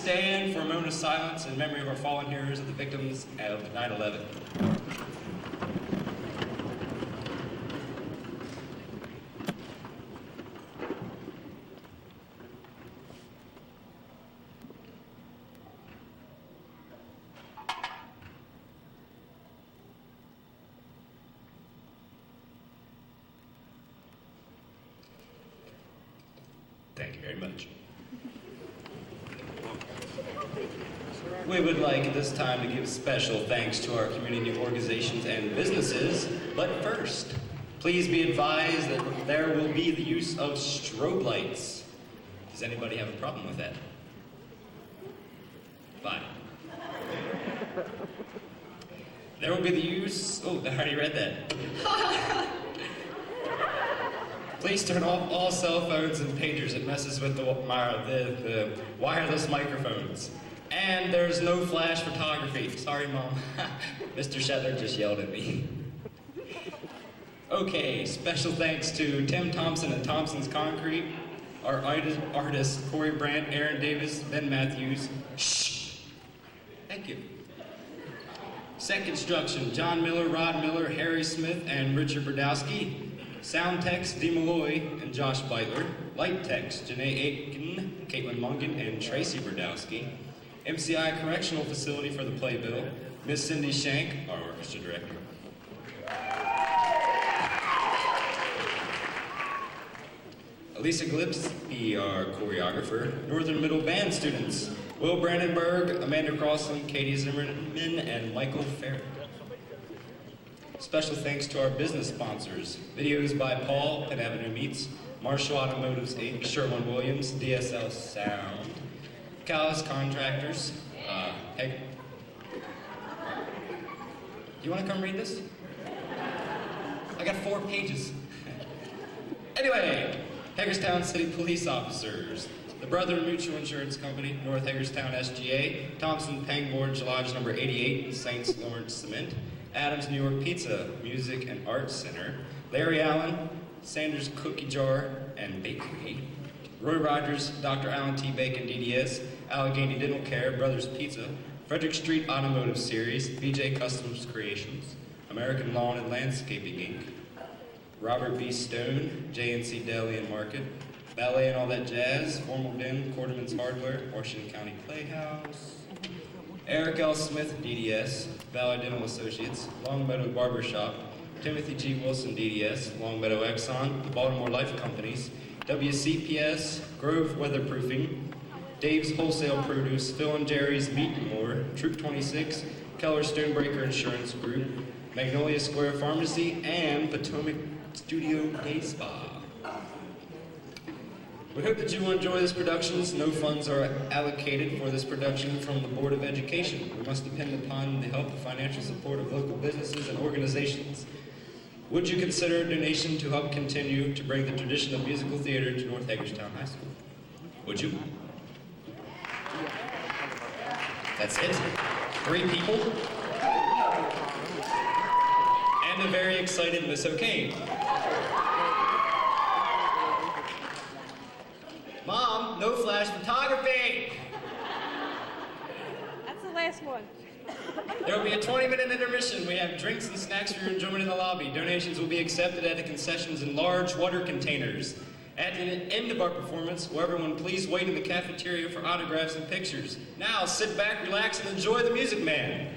stand for a moment of silence in memory of our fallen heroes of the victims of 9/11. Thank you very much. We would like at this time to give special thanks to our community organizations and businesses, but first, please be advised that there will be the use of strobe lights. Does anybody have a problem with that? Fine. There will be the use, oh, I already read that. Please turn off all cell phones and pagers. It messes with the wireless microphones. And there's no flash photography. Sorry, Mom. Mr. Shetler just yelled at me. Okay, special thanks to Tim Thompson and Thompson's Concrete, our artists Corey Brandt, Aaron Davis, Ben Matthews. Shh! Thank you. Set Construction, John Miller, Rod Miller, Harry Smith, and Richard Brodowski. Sound techs, Dee Malloy and Josh Beitler. Light techs, Janae Aiken, Caitlin Mungan, and Tracy Brodowski. MCI Correctional Facility for the Playbill, Miss Cindy Shank, our orchestra director. Elisa Gillespie, our choreographer. Northern Middle Band students, Will Brandenburg, Amanda Crossland, Katie Zimmerman, and Michael Farrell. Special thanks to our business sponsors. Videos by Paul at Avenue Meats, Marshall Automotives Inc., Sherwin-Williams, DSL Sound, Callis Contractors, you want to come read this? I got 4 pages. Anyway, Hagerstown City Police Officers, the Brother Mutual Insurance Company, North Hagerstown SGA, Thompson Pangboard Lodge number 88, St. Lawrence Cement, Adams New York Pizza, Music and Arts Center, Larry Allen, Sanders Cookie Jar and Bakery, Roy Rogers, Dr. Allen T. Bacon DDS, Allegheny Dental Care, Brothers Pizza, Frederick Street Automotive Series, BJ Customs Creations, American Lawn and Landscaping Inc., Robert B. Stone, JNC Deli and Market, Ballet and All That Jazz, Formal Den, Quarterman's Hardware, Washington County Playhouse, Eric L. Smith, DDS, Valley Dental Associates, Longmeadow Barbershop, Timothy G. Wilson, DDS, Longmeadow Exxon, the Baltimore Life Companies, WCPS, Grove Weatherproofing, Dave's Wholesale Produce, Phil and Jerry's Meat and More, Troop 26, Keller Stonebreaker Insurance Group, Magnolia Square Pharmacy, and Potomac Studio Day Spa. We hope that you will enjoy this production. No funds are allocated for this production from the Board of Education. We must depend upon the help and financial support of local businesses and organizations. Would you consider a donation to help continue to bring the tradition of musical theater to North Hagerstown High School? Would you? That's it. 3 people. And a very excited Miss O'Kane. Mom, no flash photography! That's the last one. There will be a 20-minute intermission. We have drinks and snacks for your enjoyment in the lobby. Donations will be accepted at the concessions in large water containers. At the end of our performance, will everyone please wait in the cafeteria for autographs and pictures. Now, sit back, relax, and enjoy the Music Man.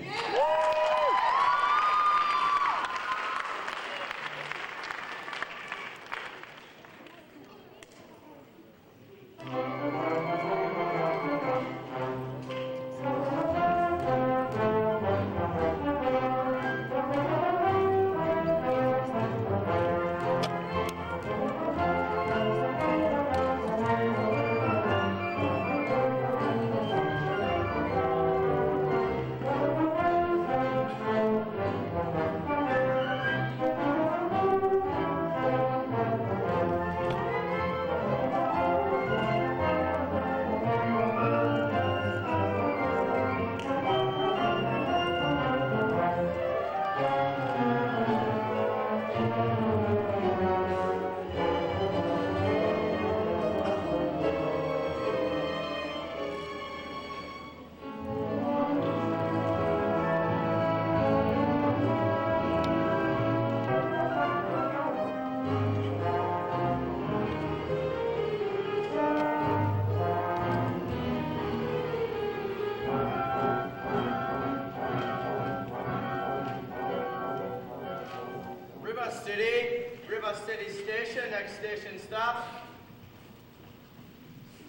station, next station stop.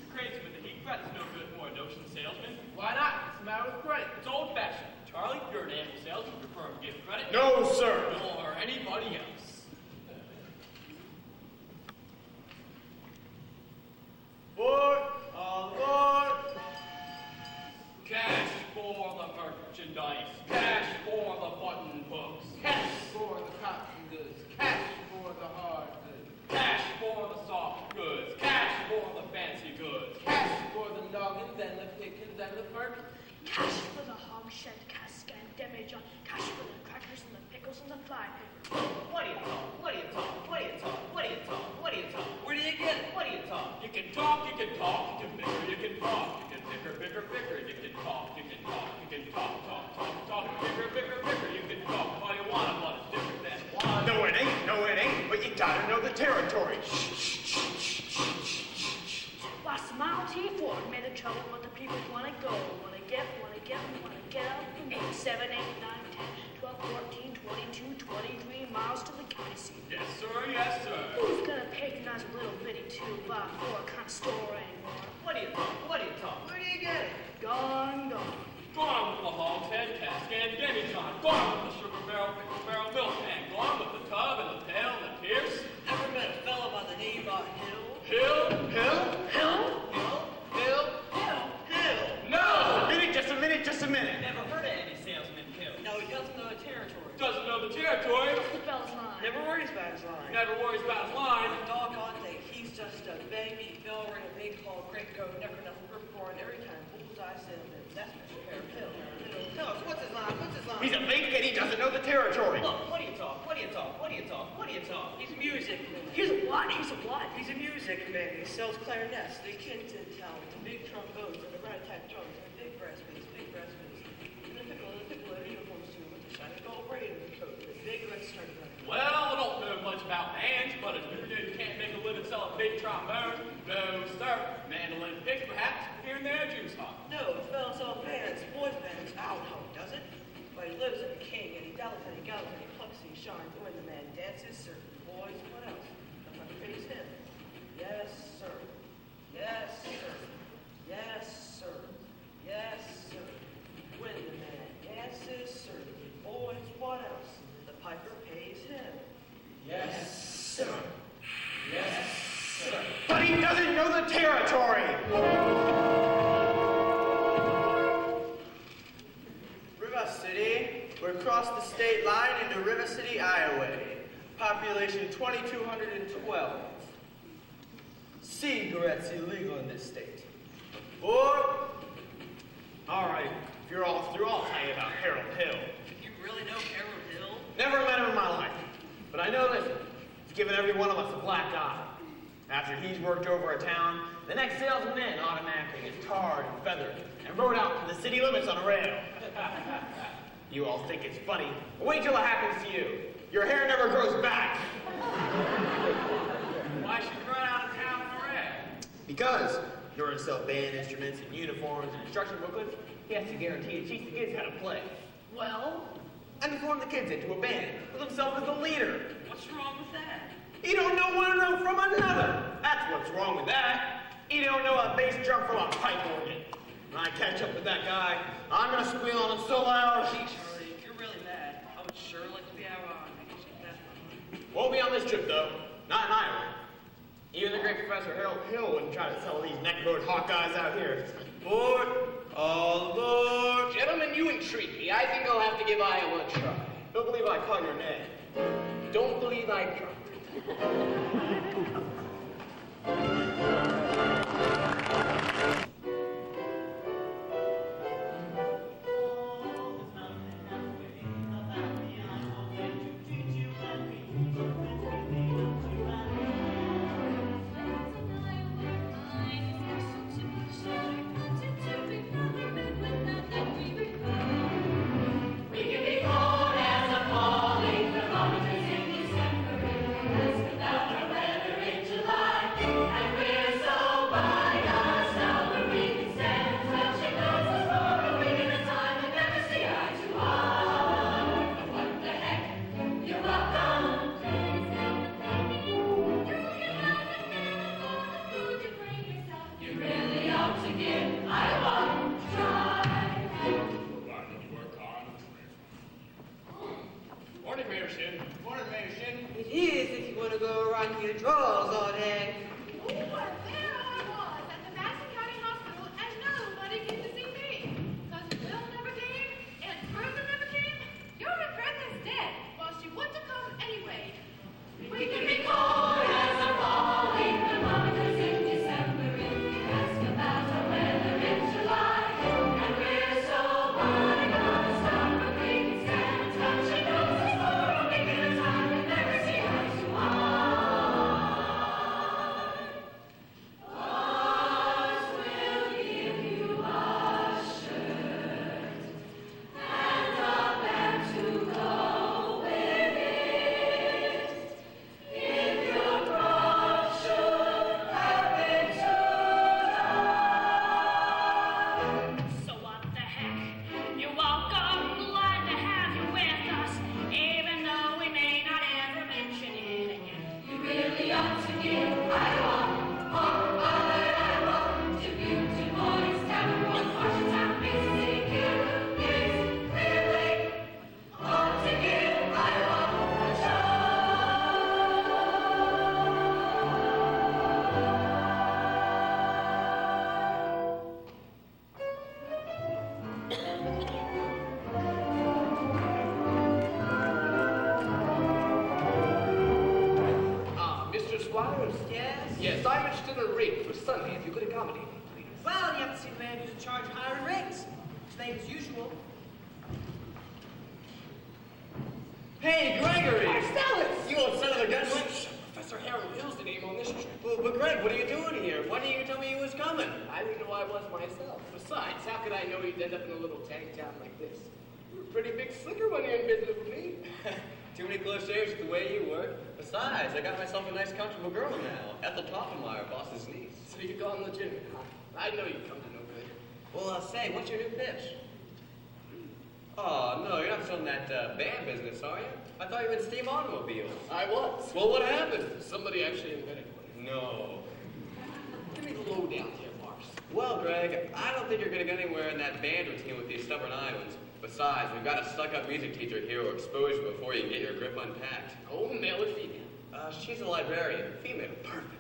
It's crazy, but the heat breath's no good for a notion salesman. Why not? What's the matter with credit? It's old-fashioned. Charlie, you're an animal salesman. Your firm gives credit. No, sir. Nor anybody else. Board, all aboard. Cash for the merchandise. Cash for the button books. Cash for the cotton goods. Cash for the hard goods. Cash for the soft goods. Cash for the fancy goods. Cash for the noggins and the pickings and the perkins. Cash for the hogshead, cask and demijohn. Cash for the crackers and the pickles and the fly paper. What do you talk? What do you talk? What do you talk? What do you talk? What do you talk? Where do you get it? What do you talk? You can talk, you can talk, you can bicker, you can talk, you can bicker, bicker, bicker, you can talk, you can talk, you can talk, talk, bicker, bicker, bicker, you can talk all you want, but it's different than one. No, it ain't, but you gotta know the territory. What's the Model T for? Made the trouble, but the people wanna go. Wanna get up and go. 7, 8, 9, 10, 12, 14, 22, 23 miles to the county seat. Yes, sir, yes, sir. Who's gonna patronize a little bitty 2x4 kind of store anymore? What do you talk? What do you talk? Where do you get it? Gone. Gone with the hogshead, cask, and demijohn. Gone with the sugar barrel, pickle barrel, milk can. Gone with the tub and the pail and the pierce. Ever met a fellow by the name of Hill? Hill? Hill? No! Just a minute. Never heard of any salesman Hill. No, he doesn't know the territory. Doesn't know the territory. What's the bell's line? Never worries about his line. Never worries about his line. Doggone thing, he's just a baby bell ring, a big tall great coat, never enough grip for, and every time bullseye salesman. That's Mr. Hill. Tell us, what's his line? What's his line? He's a big kid, he doesn't know the territory. Look, what do you talk? What do you talk? What do you talk? What do you talk? He's a music man. He's a what? He's a music man. He sells clarinets, the Kinton talent, the big trombones, and the rat-a-tat drums, and the big brass bass, and the piccolo uniforms too, with the shiny gold braid and the coat, and the big red stripe running. Well, I don't know much about bands, but a dude can't make a living selling big trombone. No, sir. Mandolin picks, perhaps, here and there, juice hot. No, the fellow sells bands, boys bands. I don't know, does it? But he lives in a king, and he dallies and he gallows and he plucks and he shines. When the man dances, sir, boys, what else? The money pays him. Yes, sir. Yes, sir. Yes, sir. Yes, sir. When the man dances, sir, boys, what else? The piper pays him. Yes, sir. Yes, sir. But he doesn't know the territory. River City. We're across the state line into River City, Iowa. Population 2,212. Cigarettes illegal in this state. Or, all right, if you're all through, I'll tell you about Harold Hill. You really know Harold Hill? Never met him in my life, but I know this. He's given every one of us a black eye. After he's worked over a town, the next salesman in automatically gets tarred and feathered and rode out to the city limits on a rail. You all think it's funny, but wait till it happens to you. Your hair never grows back. Why should you run out of town in a rail? Because in order to sell band instruments and uniforms and instruction booklets, he has to guarantee to teach the kids how to play. Well, And to form the kids into a band with himself as the leader. What's wrong with that? You don't know one note from another. That's what's wrong with that. You don't know a bass drum from a pipe organ. When I catch up with that guy, I'm gonna squeal on a solo hour. Gee, Charlie, if you're really mad, I would sure like to be out on vacation. Won't be on this trip though. Not in Iowa. Even the great Professor Harold Hill wouldn't try to sell these neck-boat Hawkeyes out here. Aboard! All aboard! Gentlemen, you intrigue me. I think I'll have to give Iowa a try. Don't believe I caught your name. Don't believe I tried. We're so same as usual. Hey, Gregory! Marcellus! You old son of a gun! Professor Harold Hill's the name on this trip. But Greg, what are you doing here? Why didn't you tell me you was coming? I didn't know I was myself. Besides, how could I know you'd end up in a little tank town like this? You were a pretty big slicker when you were in business with me. Too many close shaves with the way you work. Besides, I got myself a nice, comfortable girl now. Ethel Toffenmeyer, boss's niece. So you've gone legitimate, huh? I know you'd come to no good. Well, say, what's your new pitch? Oh, no, you're not still in that band business, are you? I thought you were in steam automobiles. I was. Well, what happened? Somebody actually invented one. No. Give me the lowdown here, Mars. Well, Greg, I don't think you're going to get anywhere in that band routine with these stubborn islands. Besides, we've got a stuck-up music teacher here who'll expose you before you get your grip unpacked. Oh, male or female? She's a librarian. Female. Perfect.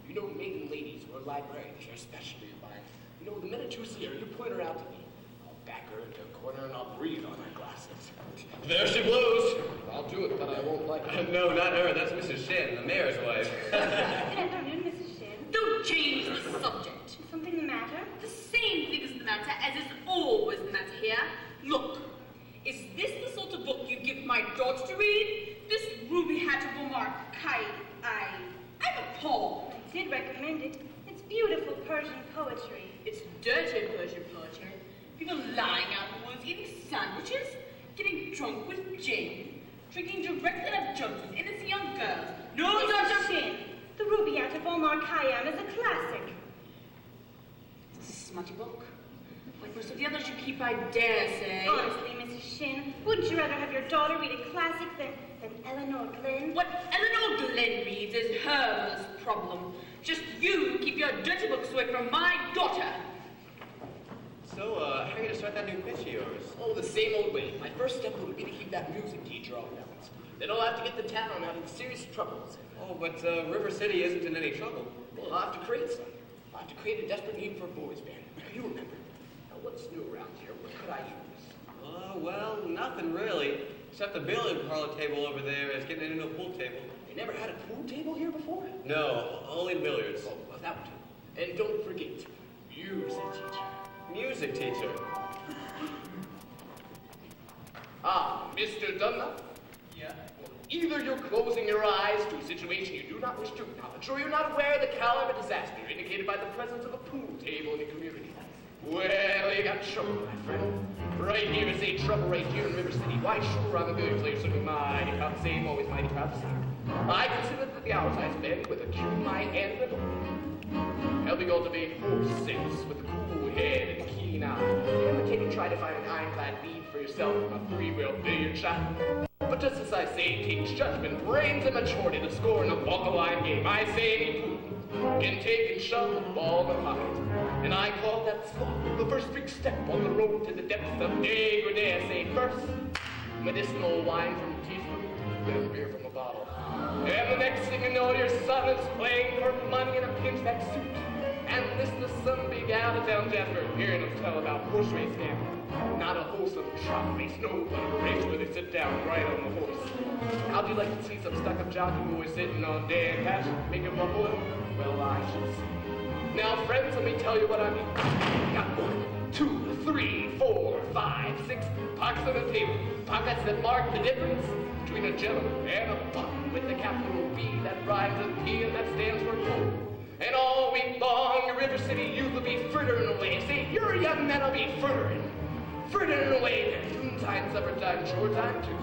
You know maiden ladies or librarians are especially of mine. You know, the minute you see her, you point her out to me. I'll back her into a corner and I'll breathe on her glasses. There she blows. I'll do it, but I won't like it. No, not her. That's Mrs. Shin, the mayor's wife. Good afternoon, Mrs. Shin. Don't change the subject. Is something the matter? The same thing is the matter as is always the matter here. Look, is this the sort of book you give my daughter to read? This ruby hat of Omar I'm appalled. I did recommend it. It's beautiful Persian poetry. It's dirty Persian poetry. People lying out in the woods, eating sandwiches, getting drunk with gin, drinking directly out of jugs with innocent young girls. No, Mrs. Shin, the Rubaiyat of Omar Khayyam is a classic. It's a smutty book. Like most of the others you keep, I dare say. Honestly, Mrs. Shin, wouldn't you rather have your daughter read a classic than Eleanor Glenn? What Eleanor Glenn reads is her problem. Just you keep your dirty books away from my daughter. So, how are you gonna start that new pitch of yours? Oh, the same old way. My first step would be to keep that music teacher off balance. Then I'll have to get the town out of serious troubles. Oh, but River City isn't in any trouble. Well, I'll have to create some. I'll have to create a desperate need for a boys' band. You remember. Now, what's new around here? What could I use? Well, nothing really. Except the billiard parlor table over there is getting into a pool table. You never had a pool table here before? No, only billiards. Oh, well, that would do. And don't forget, music teacher. Music teacher. Ah, Mr. Dunlop? Yeah? Well, either you're closing your eyes to a situation you do not wish to acknowledge, or you're not aware of the caliber of disaster indicated by the presence of a pool table in the community. Well, you got trouble, my friend. Right here is a trouble right here in River City. Why, sure, I'm a good player, so be mighty proud to say I'm always mighty proud to say. I consider that the hours I spend with a cue mind and rhythm, helping cultivate whole sense with a cool head and a keen eye. Imitating, try to find an ironclad lead for yourself from a three-wheel billiard shot. But just as I say it takes judgment, brains, and maturity to score in a walk-a-line game, I say any pool can take and shove the ball in the pocket. And I call that slot the first big step on the road to the depths of degradé. I say first, medicinal wine from a teaspoon, then beer from a bottle. And the next thing you know, your son is playing for money in a pinchback suit. And this is some big out-of-town Jasper hearing him tell about horse race gambling. Not a wholesome trot race, no, but a race where they sit down right on the horse. How'd you like to see some stuck-up jockey boy sitting on Dan Patch making a bubble? Well, I should see. Now, friends, let me tell you what I mean. Got 1, 2, 3, 4, 5, 6 pockets on the table. Pockets that mark the difference between a gentleman and a bum with the capital B that rhymes with P and that stands for pool. And all week long, your River City youth will be frittering away. See, your young men will be frittering away. Their noon time, supper time, chore time too.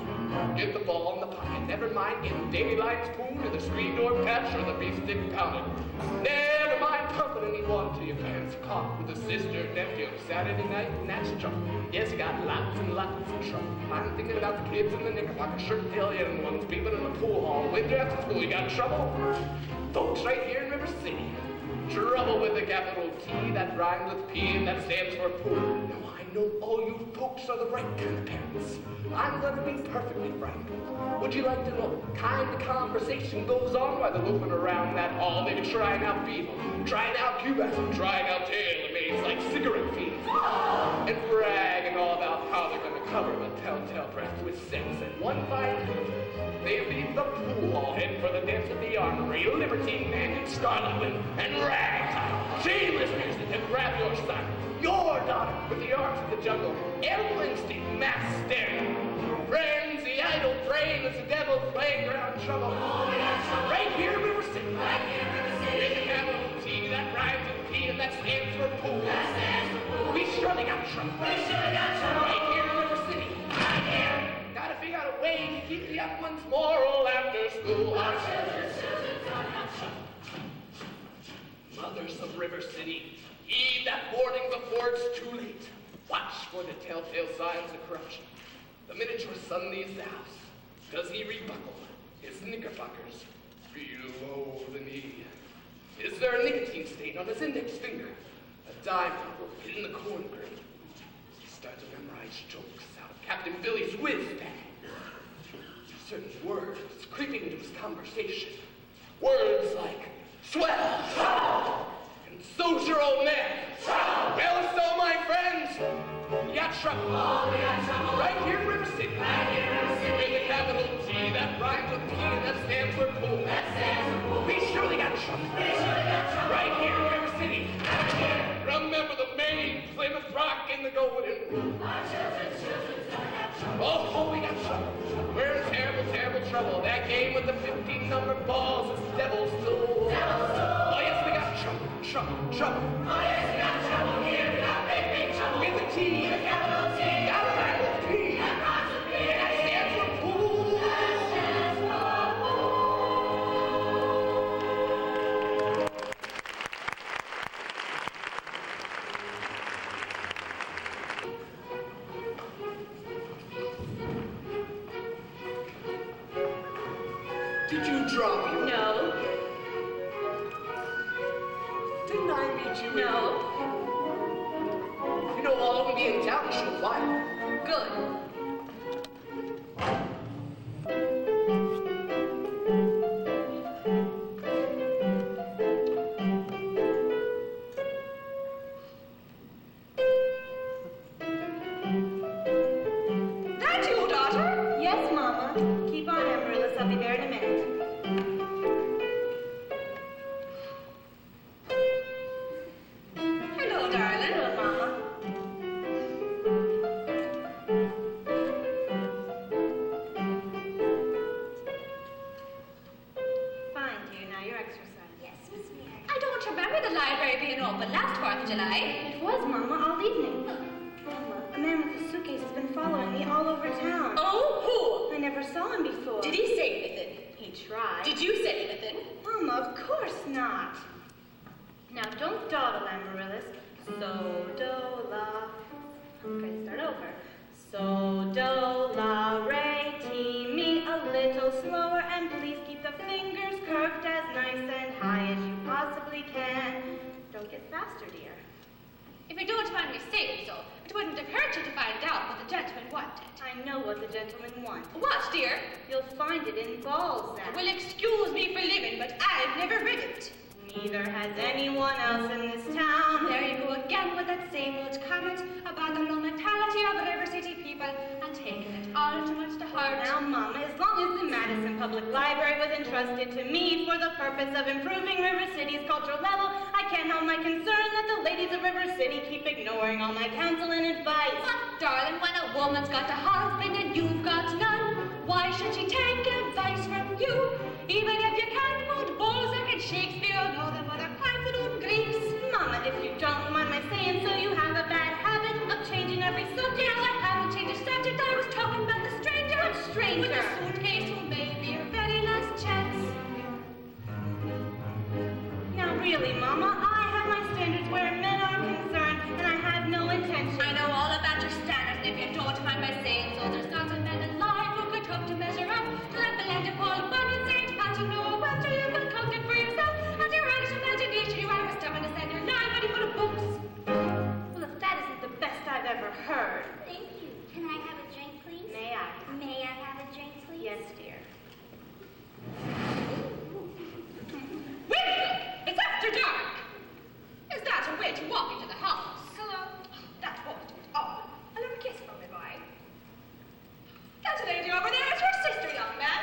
Get the ball in the pocket. Never mind getting dandelions pulled or the screen door patch or the beef stick pounded. Never mind pumping any water to your pants caught with a sister and nephew on Saturday night, and that's trouble. Yes, you got lots and lots of trouble. I'm thinking about the kids in the knickerbocker shirt, the young ones peeping in the pool hall. Winter after school, you got trouble? Folks right here in River City. Trouble with the capital T that rhymes with P and that stands for pool. Now I know all you folks are the right kind of parents. I'm going to be perfectly frank. Would you like to know what kind of conversation goes on while they're loafing around that hall? Maybe trying out Beatle, trying out Cubasm, trying out tailor-mades like cigarette fiends, and bragging all about how they're going to cover the telltale press with sense. And one fine They leave the pool hall, head for the dance at the armory, libertine men in scarlet women and ragtime, shameless music, and grab your son, your daughter, with the arms of the jungle, animal instinct, mass hysteria. Frenzy, idle brain, it's the devil's playground trouble. Right here in River City. In the capital T, that rhymes with P, and that stands for pool. We surely got trouble. Right here in River City. Gotta figure out a way to keep the young ones moral after school. Our mothers of River City, heed that warning before it's too late. Watch for the telltale signs of corruption. The minute your son leaves the house, does he rebuckle his knickerbockers below the knee? Is there a nicotine stain on his index finger? A dime novel hid in the corn grain? He starts to memorize jokes out of Captain Billy's whiz bang. Certain words creeping into his conversation. Words like swell and so's your old man. Well, so my friends, we got trouble. Right here in River City. In the capital T, that rhymes with P, and that stands for pool. We surely got trouble. Right here in River City. Remember the Maine, Plymouth Rock, and the Golden Rule. Oh, we got trouble. We're in terrible, terrible trouble. That game with the 15-number balls is devil's tool. Oh, yes, we got trouble, trouble, trouble. Oh, yes, we got trouble here. We got big, big trouble. With the T, the capital T. Got a rhyme with P. And that stands for pool. Did you drop your... No. Didn't I meet you? No. You know, I'll only be in town a short while. Good. That you, daughter? Yes, Mama. Keep on, Amaryllis. I'll be there in a minute. Hello, darling. Hello, Mama. Fine, dear. Now your exercise. Yes, Miss Mary. I don't remember the library being open last 4th of July. It was, Mama, all evening. Mama, a man with a suitcase has been following me all over town. Oh, I never saw him before. who? Did he say anything? He tried. Did you say anything? Mama, of course not. Now, don't dawdle, Amaryllis. So, do, la. Okay, start over. So, do, la, re, ti, mi. A little slower, and please keep the fingers curved as nice and high as you possibly can. Don't get faster, dear. If you don't mind me saying so, it wouldn't have hurt you to find out what the gentleman wanted. I know what the gentleman wants. What, dear? You'll find it in Balzac. Well, excuse me for living, but I've never read it. Neither has anyone else in this town. There you go again with that same old comment about the low mentality of River City people and taking it all too much to heart. Now, Mama, as long as the Madison Public Library was entrusted to me for the purpose of improving River City's cultural level, I can't help my concern that the ladies of River City keep ignoring all my counsel and advice. But, darling, when a woman's got a husband and you've got none, why should she take advice from you? Even if you can't quote Balzac and Shakespeare or know them other classic old Greeks. Mama, if you don't mind my saying so, you have a bad habit of changing every subject. No, I haven't changed the subject. I was talking about the stranger. What stranger? With the suitcase who made me her very last chance. Now, really, Mama, I have my standards where men are concerned, and I have no intention. I know all about your standards, and if you don't mind my saying so, there's not a man alive who could hope to measure up to that land of Paul Bunyan, St. Patrick, Noah Webster. You can count it for yourself. At your earnest imagination, you are stubborn to send your library full of books. Well, if that isn't the best I've ever heard. Thank you. Can I have a drink, please? May I? May I have a drink, please? Yes, dear. William, it's after dark. Is that a way to walk into the house? Hello. That won't do at all. A little kiss from me, boy. That lady over there is your sister, young man.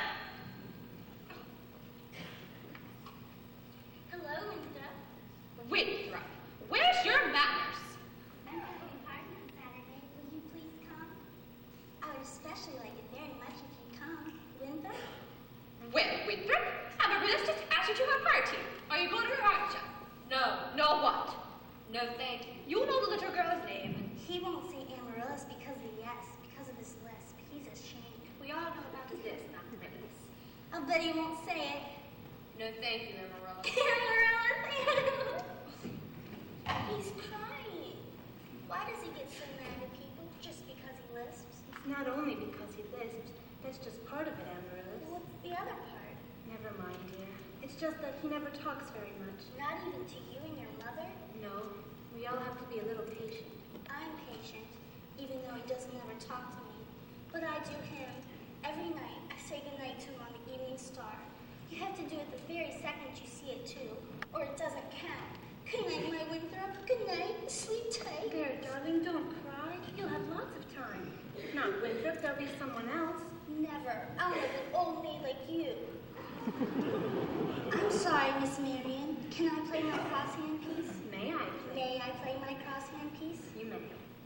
especially like it very much if you come. Winthrop? Well, Winthrop, Amaryllis just asked you to her party. Are you going to her, aren't you? No. No what? No thank you. You know the little girl's name. He won't say Amaryllis because of the S, because of his lisp. He's ashamed. We all know about his lisp, not the Amaryllis. I'll bet he won't say it. No thank you, Amaryllis. Amaryllis! He's crying. Why does he get so mad at people? Just because he lisps? It's not only because he lisps. That's just part of it, Amaryllis. What's the other part? Never mind, dear. It's just that he never talks very much. Not even to you and your mother? No, we all have to be a little patient. I'm patient, even though he doesn't ever talk to me. But I do him. Every night, I say goodnight to him on the evening star. You have to do it the very second you see it, too, or it doesn't count. Good night, my Winthrop. Good night. Sleep tight. There, darling, don't cry. You'll have lots of time. If not Winthrop, there'll be someone else. Never. I'll have an old maid like you. I'm sorry, Miss Marion. Can I play my crosshand piece? May I play? May I play my crosshand piece? You may.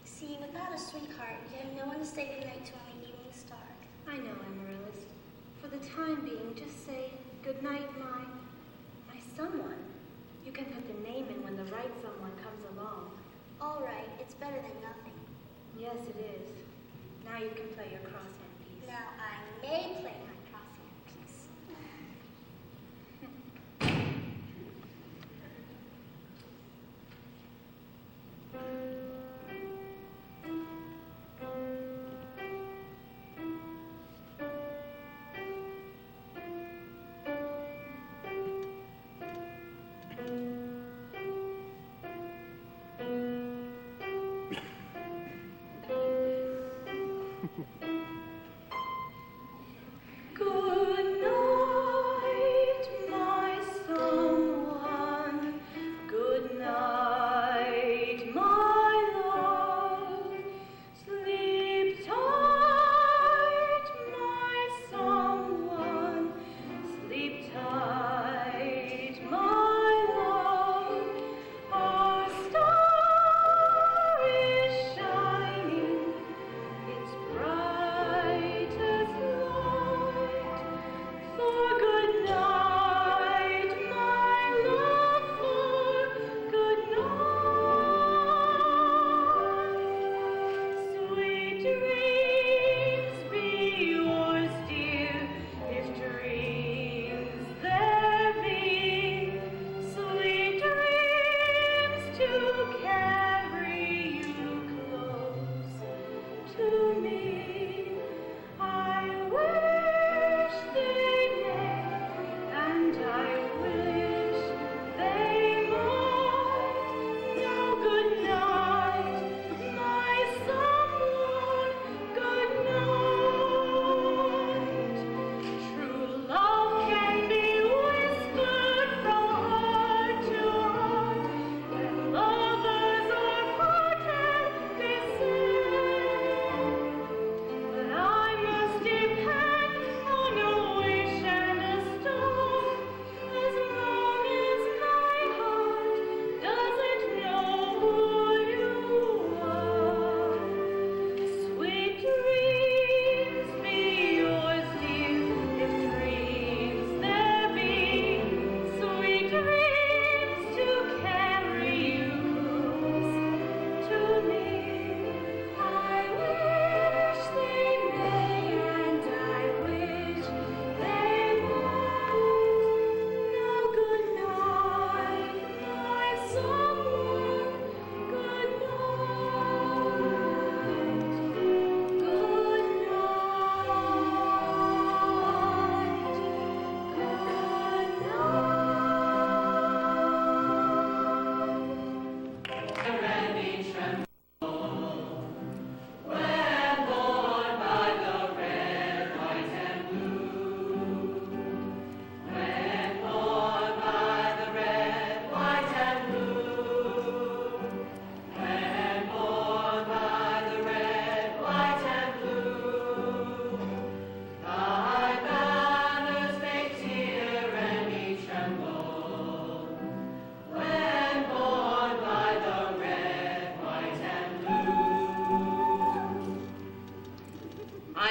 See, without a sweetheart, you have no one to say goodnight to on the evening star. I know, Amaryllis. For the time being, just say, good night, my someone. You can put the name in when the right someone comes along. All right, it's better than nothing. Yes, it is. Now you can play your crosshand piece. Now I may play my crosshand piece.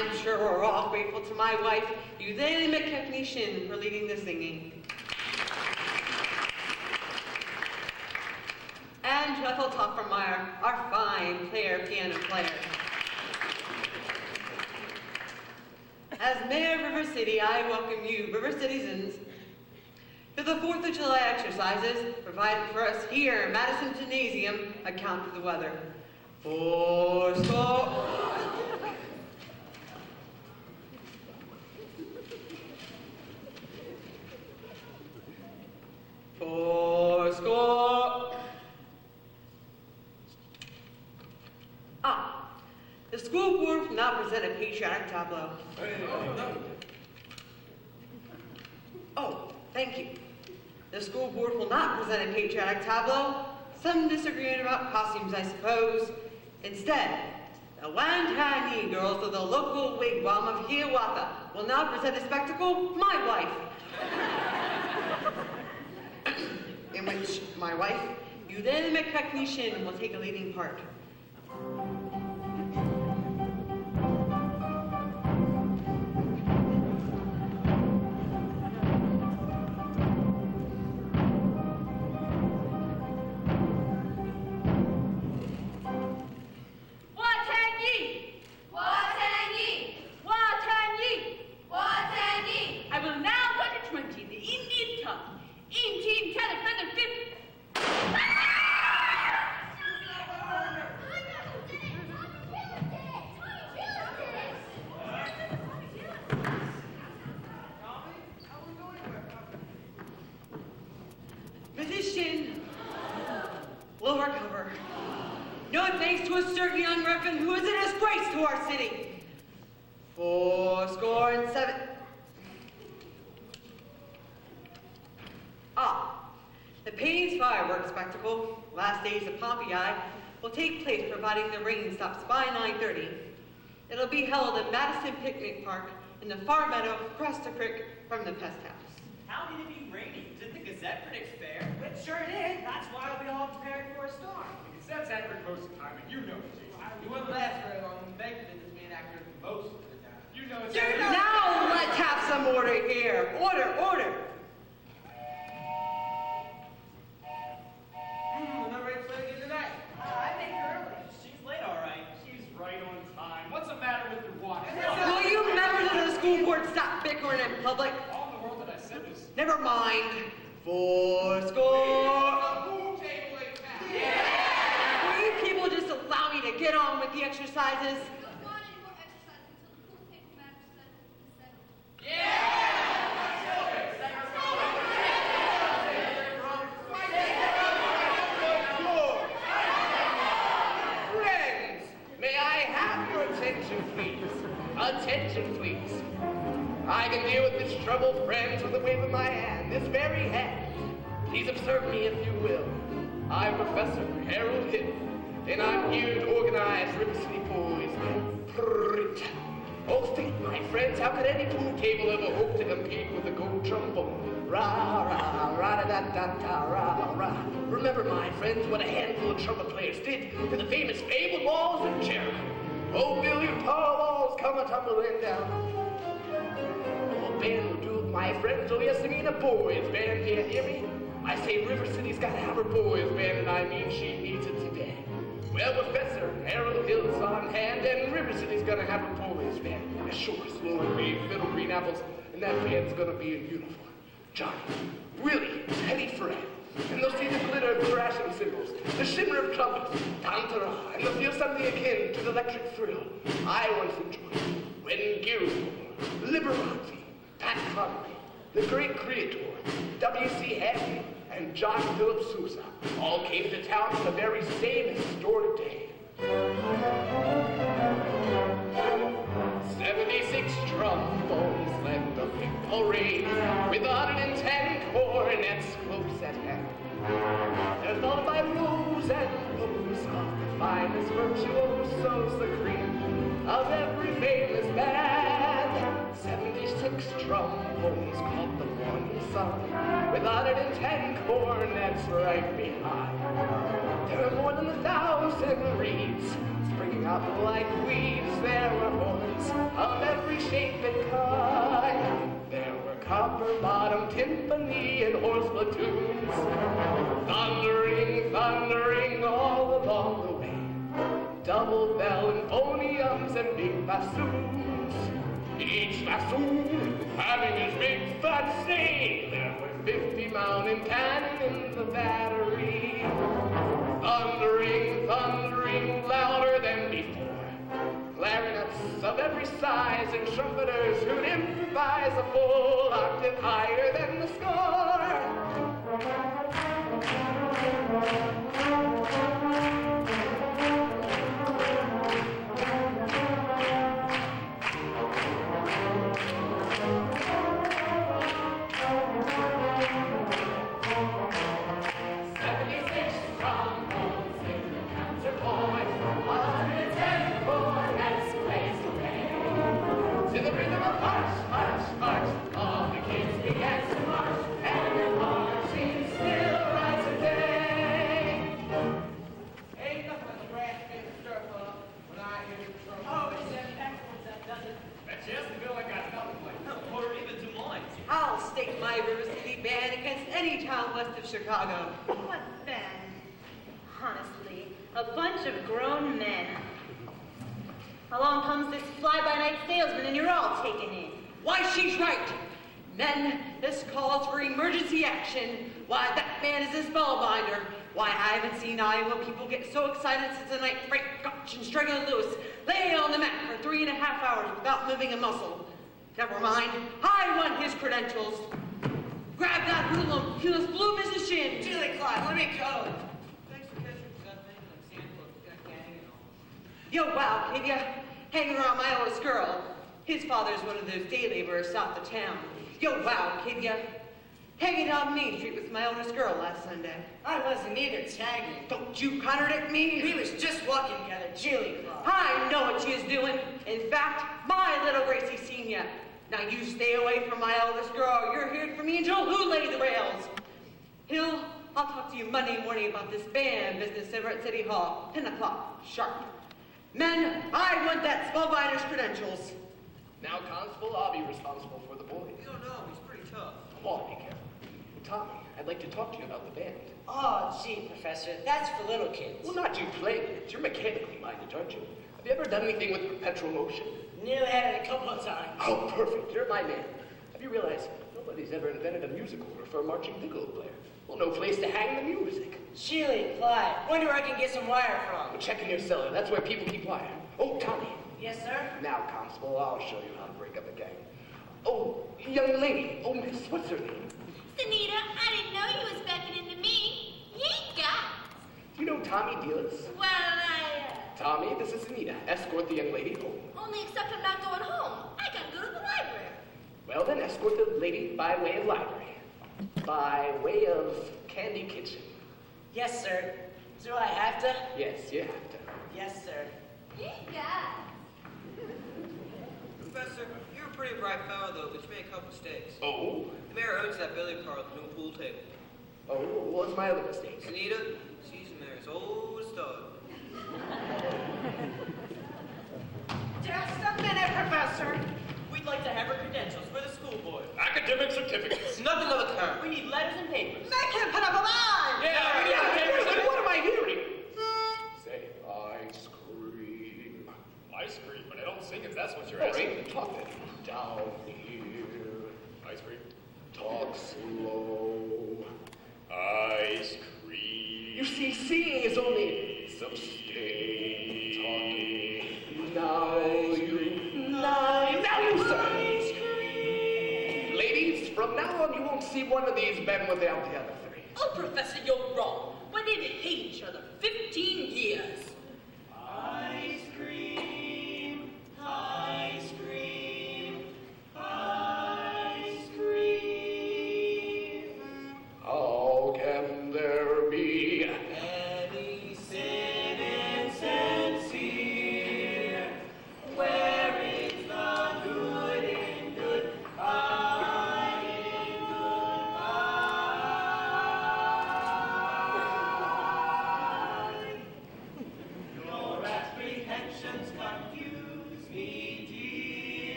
I'm sure we're all grateful to my wife, Eulalie McKechnie-Shin, for leading the singing. And Ethel Topfermeyer, our fine piano player. As Mayor of River City, I welcome you, River citizens, to the 4th of July exercises provided for us here in Madison Gymnasium, account for the weather. Fourscore. Fourscore. The school board will now present a patriotic tableau. Oh, thank you. The school board will not present a patriotic tableau. Some disagreement about costumes, I suppose. Instead, the Wantagee girls of the local wigwam of Hiawatha will now present a spectacle, My Wife, in which my wife, Eulalie McKechnie-Shin, will take a leading part. Will take place providing the rain stops by 9:30. It'll be held at Madison Picnic Park in the far meadow across the creek from the pest house. How can it be raining? Didn't the Gazette predict fair? It sure did. That's why we all prepared for a storm. The Gazette's accurate most of the time, and you know it, Jason. You wouldn't last very long. The bank business being accurate most of the time. You know it's Now let's have some order here. Order, order. The number 8's late again tonight. I think early. She's late, all right. She's right on time. What's the matter with your watch? Will you members of the school board stop bickering in public? All in the world that I said was... Never mind. Fourscore. Will you people just allow me to get on with the exercises? We don't want any more exercise until the pool table matter says it's settled. Friends, may I have your attention, please? Attention, please. I can deal with this trouble, friends, with a wave of my hand, this very hand. Please observe me, if you will. I'm Professor Harold Hill, and I'm here to organize River City Boys. Oh, think, my friends, how could any pool table ever hope to compete with the gold trombone? Rah, rah, rah, da, da, da, rah, rah. Remember, my friends, what a handful of trumpet players did to the famous fabled walls of Jericho. Oh, billion tall walls come a-tumbling down. Oh, a band will do it, my friends. Oh, yes, I mean a boys' band. Do you hear me? I say River City's got to have her boys' band, and I mean she needs it today. Well, Professor Harold Hill's on hand, and River City's gonna have her boys' band. Yeah, sure, slow and green, fiddle green apples, and that band's gonna be in uniform. Johnny, Willie, Teddy Fred, and they'll see the glitter of crashing cymbals, the shimmer of trumpets, tantara, and they'll feel something akin to the electric thrill I once enjoyed when Gilmore, Liberace, Pat Conway, the great creator, W.C. Hadley, and John Philip Sousa all came to town on the very same historic day. 76 trombones led the big parade, with 110 cornets close at hand. They're followed by rows and rows of the finest virtuosos, the cream of every famous band. 76 trombones caught the morning sun, with 110 cornets right behind. There are more than 1,000 reeds springing up like weeds. There were horns tunes of every shape and kind. There were copper-bottom timpani and horse platoons, thundering, thundering all along the way. Double bell and phoniums and big bassoons. Each bassoon having his big fat say. There were 50 mountain cannon in the battery, thundering, thundering louder than before. Clarinets of every size and trumpeters who'd improvise a full octave higher than the score. I'll stake my River City band against any town west of Chicago. What band? Honestly, a bunch of grown men. Along comes this fly-by-night salesman and you're all taken in. Why, she's right. Men, this calls for emergency action. Why, that man is a spellbinder. Why, I haven't seen Iowa people get so excited since the night Frank Gotch and Stringer Lewis lay on the mat for 3.5 hours without moving a muscle. Never mind, I want his credentials. Grab that hoodlum, he'll just bloom his shin. Chili Clyde, let me go. Thanks for catching something like Sandbook, got gang and all. Yo, wow, kid, ya hanging around my oldest girl. His father's one of those day laborers south of town. Yo, wow, kid, ya hanging down Main Street with my oldest girl last Sunday. I wasn't either, tagging. Don't you contradict me? We was just walking together, Chili Clyde. I know what she is doing. In fact, my little Gracie seen ya. Now you stay away from my eldest girl. You're here for me until who laid the rails? Hill, I'll talk to you Monday morning about this band business over at City Hall, 10 o'clock, sharp. Men, I want that spellbinder's credentials. Now, Constable, I'll be responsible for the boys. You don't know, he's pretty tough. Come on, be careful. Tommy, I'd like to talk to you about the band. Oh, gee, Professor, that's for little kids. Well, not you playing it. You're mechanically minded, aren't you? Have you ever done anything with perpetual motion? Nearly had it a couple of times. Oh, perfect. You're my man. Have you realized nobody's ever invented a music order for a marching piccolo player? Well, no place to hang the music. Chili Clyde, wonder where I can get some wire from. Well, check in your cellar. That's where people keep wire. Oh, Tommy. Yes, sir? Now, Constable, I'll show you how to break up a gang. Oh, young lady. Oh, miss, what's her name? Sunita, I didn't know you was beckoning to me. Ye got. Do you know Tommy Dealers? Well, Tommy, this is Anita. Escort the young lady home. only except I'm not going home. I gotta go to the library. Well, then escort the lady by way of library. By way of candy kitchen. Yes, sir. Do I have to? Yes, you have to. Yes, sir. Ye got. Professor, you're a pretty bright fellow, though, but you made a couple mistakes. Oh? The mayor owns that billiard parlor with no pool table. Oh, what's my other mistake? Anita, she's the mayor's old stud. Just a minute, Professor. We'd like to have her credentials for the school board. Academic certificates. Nothing of the kind. We need letters and papers. Make him put up a line! Yeah, we need papers. What am I hearing? Say ice cream. Ice cream, but I don't sing if that's what you're All asking. right, talk then. Down here. Ice cream. Talk slow. Ice cream. You see, seeing is only some stay talking. Now you say. Ladies, from now on you won't see one of these men without the other three. Oh, Professor, you're wrong. Why, they've hated each other 15 years. Ice cream, ice cream, ice cream. How can there be Any sin insincere? Where is the good in goodbye, in goodbye?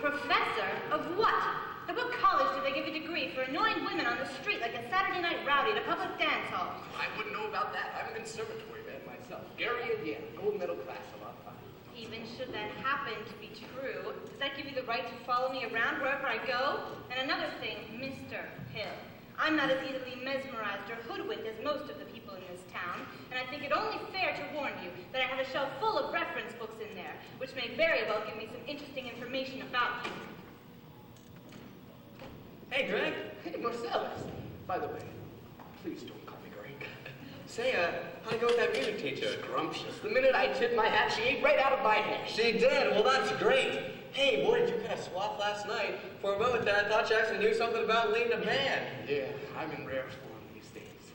Professor of what? At what college do they give a degree for annoying women on the street like a Saturday night rowdy at a public dance hall? I wouldn't know about that. I'm a conservatory man myself. Gary, yeah, gold middle class, a lot of fun. Even should that happen to be true, does that give you the right to follow me around wherever I go? And another thing, Mr. Hill, I'm not as easily mesmerized or hoodwinked as most of the people in this town, and I think it only fair to warn you that I have a shelf full of reference books in there, which may very well give me some interesting information about you. Hey, Greg. Hey, Marcellus. By the way, please don't call me Greg. Say, how'd it go with that music teacher? Scrumptious. The minute I tipped my hat, she ate right out of my hand. She did? Well, that's great. Hey, boy, did you kind of swap last night. For a moment there, I thought you actually knew something about leading a band. Yeah, I'm in rare form these days.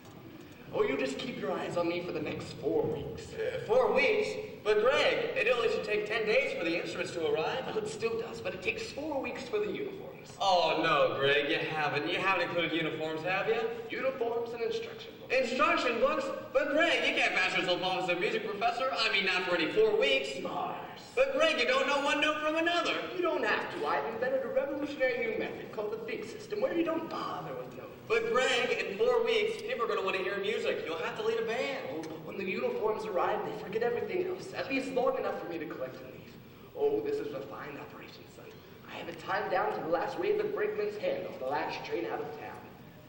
Oh, you just keep your eyes on me for the next 4 weeks. 4 weeks? But Greg, it only should take 10 days for the instruments to arrive. Well, it still does, but it takes 4 weeks for the uniforms. Oh, no, Greg, you haven't. You haven't included uniforms, have you? Uniforms and instruction books. Instruction books? But Greg, you can't pass yourself off as a music professor. I mean, not for any 4 weeks. Mars. But Greg, you don't know one note from another. You don't have to. I've invented a revolutionary new method called the big system, where you don't bother with notes. But Greg, in 4 weeks, people are going to want to hear music. You'll have to lead a band. Oh, but when the uniforms arrive, they forget everything else. At least long enough for me to collect and leave. Oh, this is a fine operation, son. I have it timed down to the last wave of brakeman's hand off the last train out of town.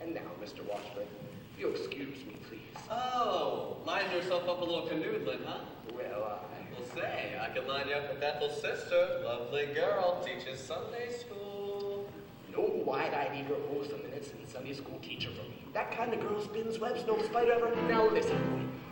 And now, Mr. Washburn, if you'll excuse me, please. Oh, line yourself up a little canoodling, huh? Well, Well, say, I could line you up with Ethel's sister. Lovely girl, teaches Sunday school. No wide-eyed, eager, wholesome, innocent Sunday school teacher for me. That kind of girl spins webs no spider ever. Now listen,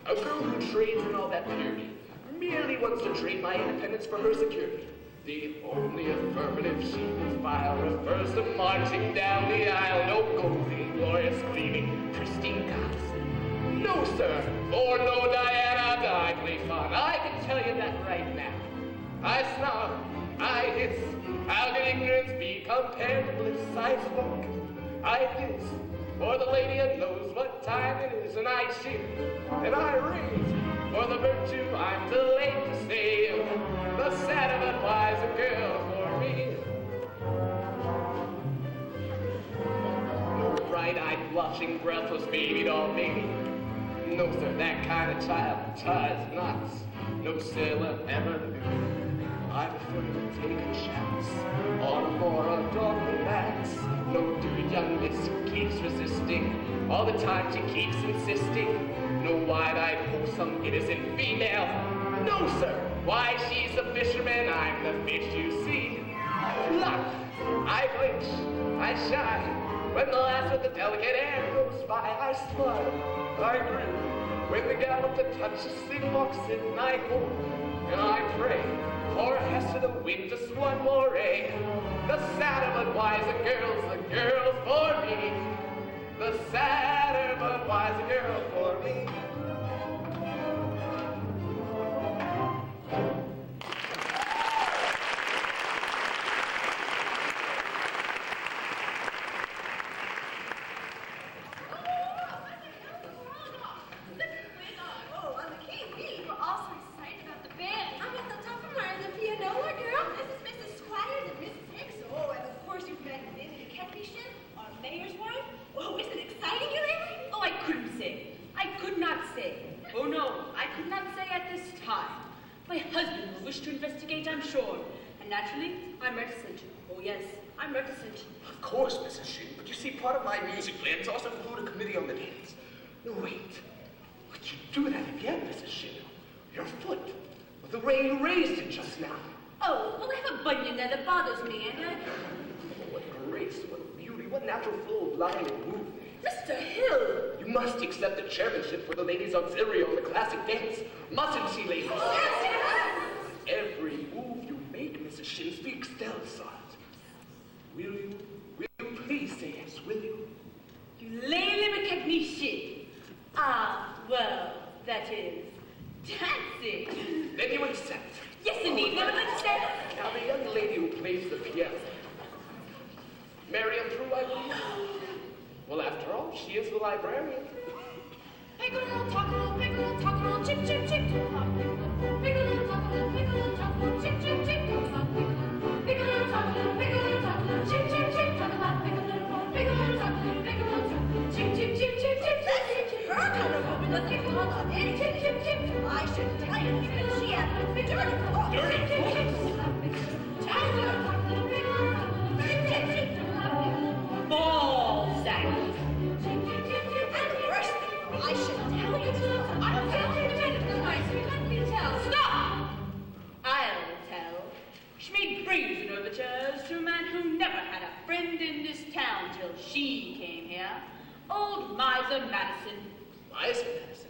boy. A girl who trades in all that purity merely wants to trade my independence for her security. The only affirmative she can file refers to marching down the aisle. No golden, glorious, gleaming, pristine gods. No, sir, or no Diana Dively fun. I can tell you that right now. I snarl, I hiss. How can ignorance be compared to bliss? I smoke, I hiss. For the lady that knows what time it is, and I cheer, and I rave. For the virtue I'm delayed to save. The sad but wise girl for me. No bright-eyed, blushing, breathless baby doll baby. No, sir, that kind of child does not. No sailor ever knew. I prefer to take a chance on a more adult romance. No, dear young miss keeps resisting. All the time she keeps insisting. No wide-eyed, wholesome, innocent female. No, sir, why she's a fisherman, I'm the fish you see. Pluck, I flinch, I shy. When the last of the delicate air goes by, I smile, I grin. When the gallop that touches the walks in, I hope and I pray for Hester to win just one more ray. The sadder but wiser girl's the girl for me. The sadder but wiser girl for me. Of course, Mrs. Shin, but you see, part of my music plans also include a committee on the dance. No, wait. Would you do that again, Mrs. Shin? Your foot, with the way you raised it just now. Oh, well, I have a bunion there that bothers me, and Oh, what grace, what beauty, what natural flow of line and movement. Mr. Hill! You must accept the chairmanship for the ladies' auxiliary on the classic dance. Mustn't she, ladies? Yes! Every move you make, Mrs. Shin, speaks Delsart. Will you please say yes, will you? You lay recognition. Ah, well, that is dancing. Then you accept. Yes, indeed, we would accept. Now, the young lady who plays the piano. Marian Prue, I believe. Well, after all, she is the librarian. Pickle, tockle, pickle, tockle, chip, chip, chip. Pickle, tockle, pickle, tockle, chip, chip, chip. Pickle, I should tell you, she had dirty clothes. Dirty Balzac. First thing, I should tell you, I don't know. Stop! I'll tell. She made brazen overtures to a man who never had a friend in this town till she came here. Old Miser Madison. Miser Madison?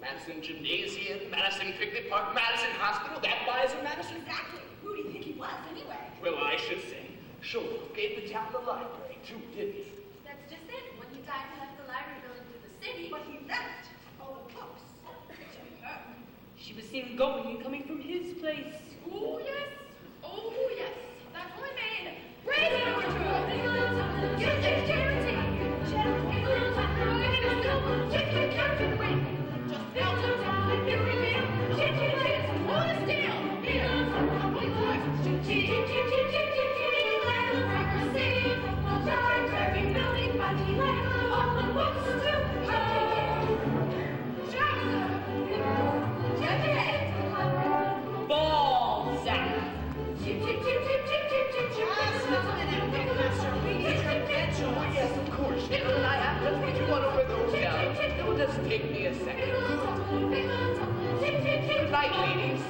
Madison Gymnasium, Madison Picnic Park, Madison Hospital, that Miser Madison? Exactly. Who do you think he was, anyway? Well, I should say, sure, gave the town the library, too, didn't he? That's just it. When he died, he left the library building to the city. But he left all the books to her. She was seen going and coming from his place. Oh, yes. Oh, yes. That's what I made. Brazen overture. Balzac. Yes, of course, Sharon and I have to put you one over those down. It'll just take me a second. Good night, ladies.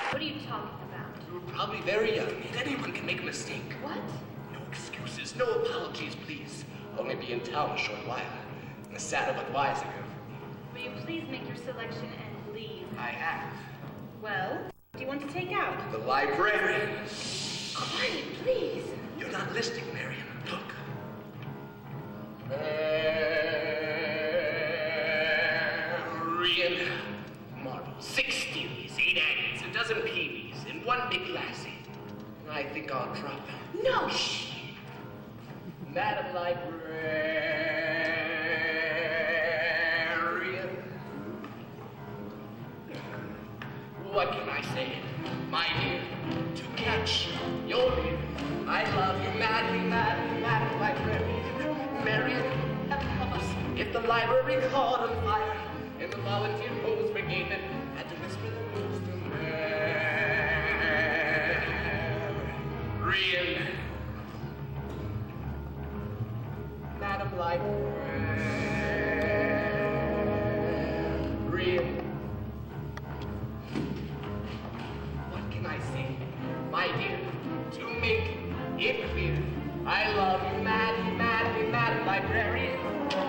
What are you talking about? You're probably very young. Anyone can make a mistake. What? No excuses, no apologies, please. Only be in town a short while. And sadder but wiser. Will you please make your selection and leave? I have. Well, what do you want to take out? The librarian. Quiet, please. You're not listening, Marion. Look. Marion. Marbles, 6 steelies, 8 aggies, a dozen peavies, and 1 big lassie. I think I'll drop them. No, shh. Madam Librarian. What can I say? My dear, to catch your ear, I love you madly, madly, Madam Librarian. Marion, help us if the library caught on fire, and the volunteer hose brigade men had to whisper the news to Marion. Madam Librarian. What can I say, my dear, to make it clear? I love you madly, madly, Madam Librarian.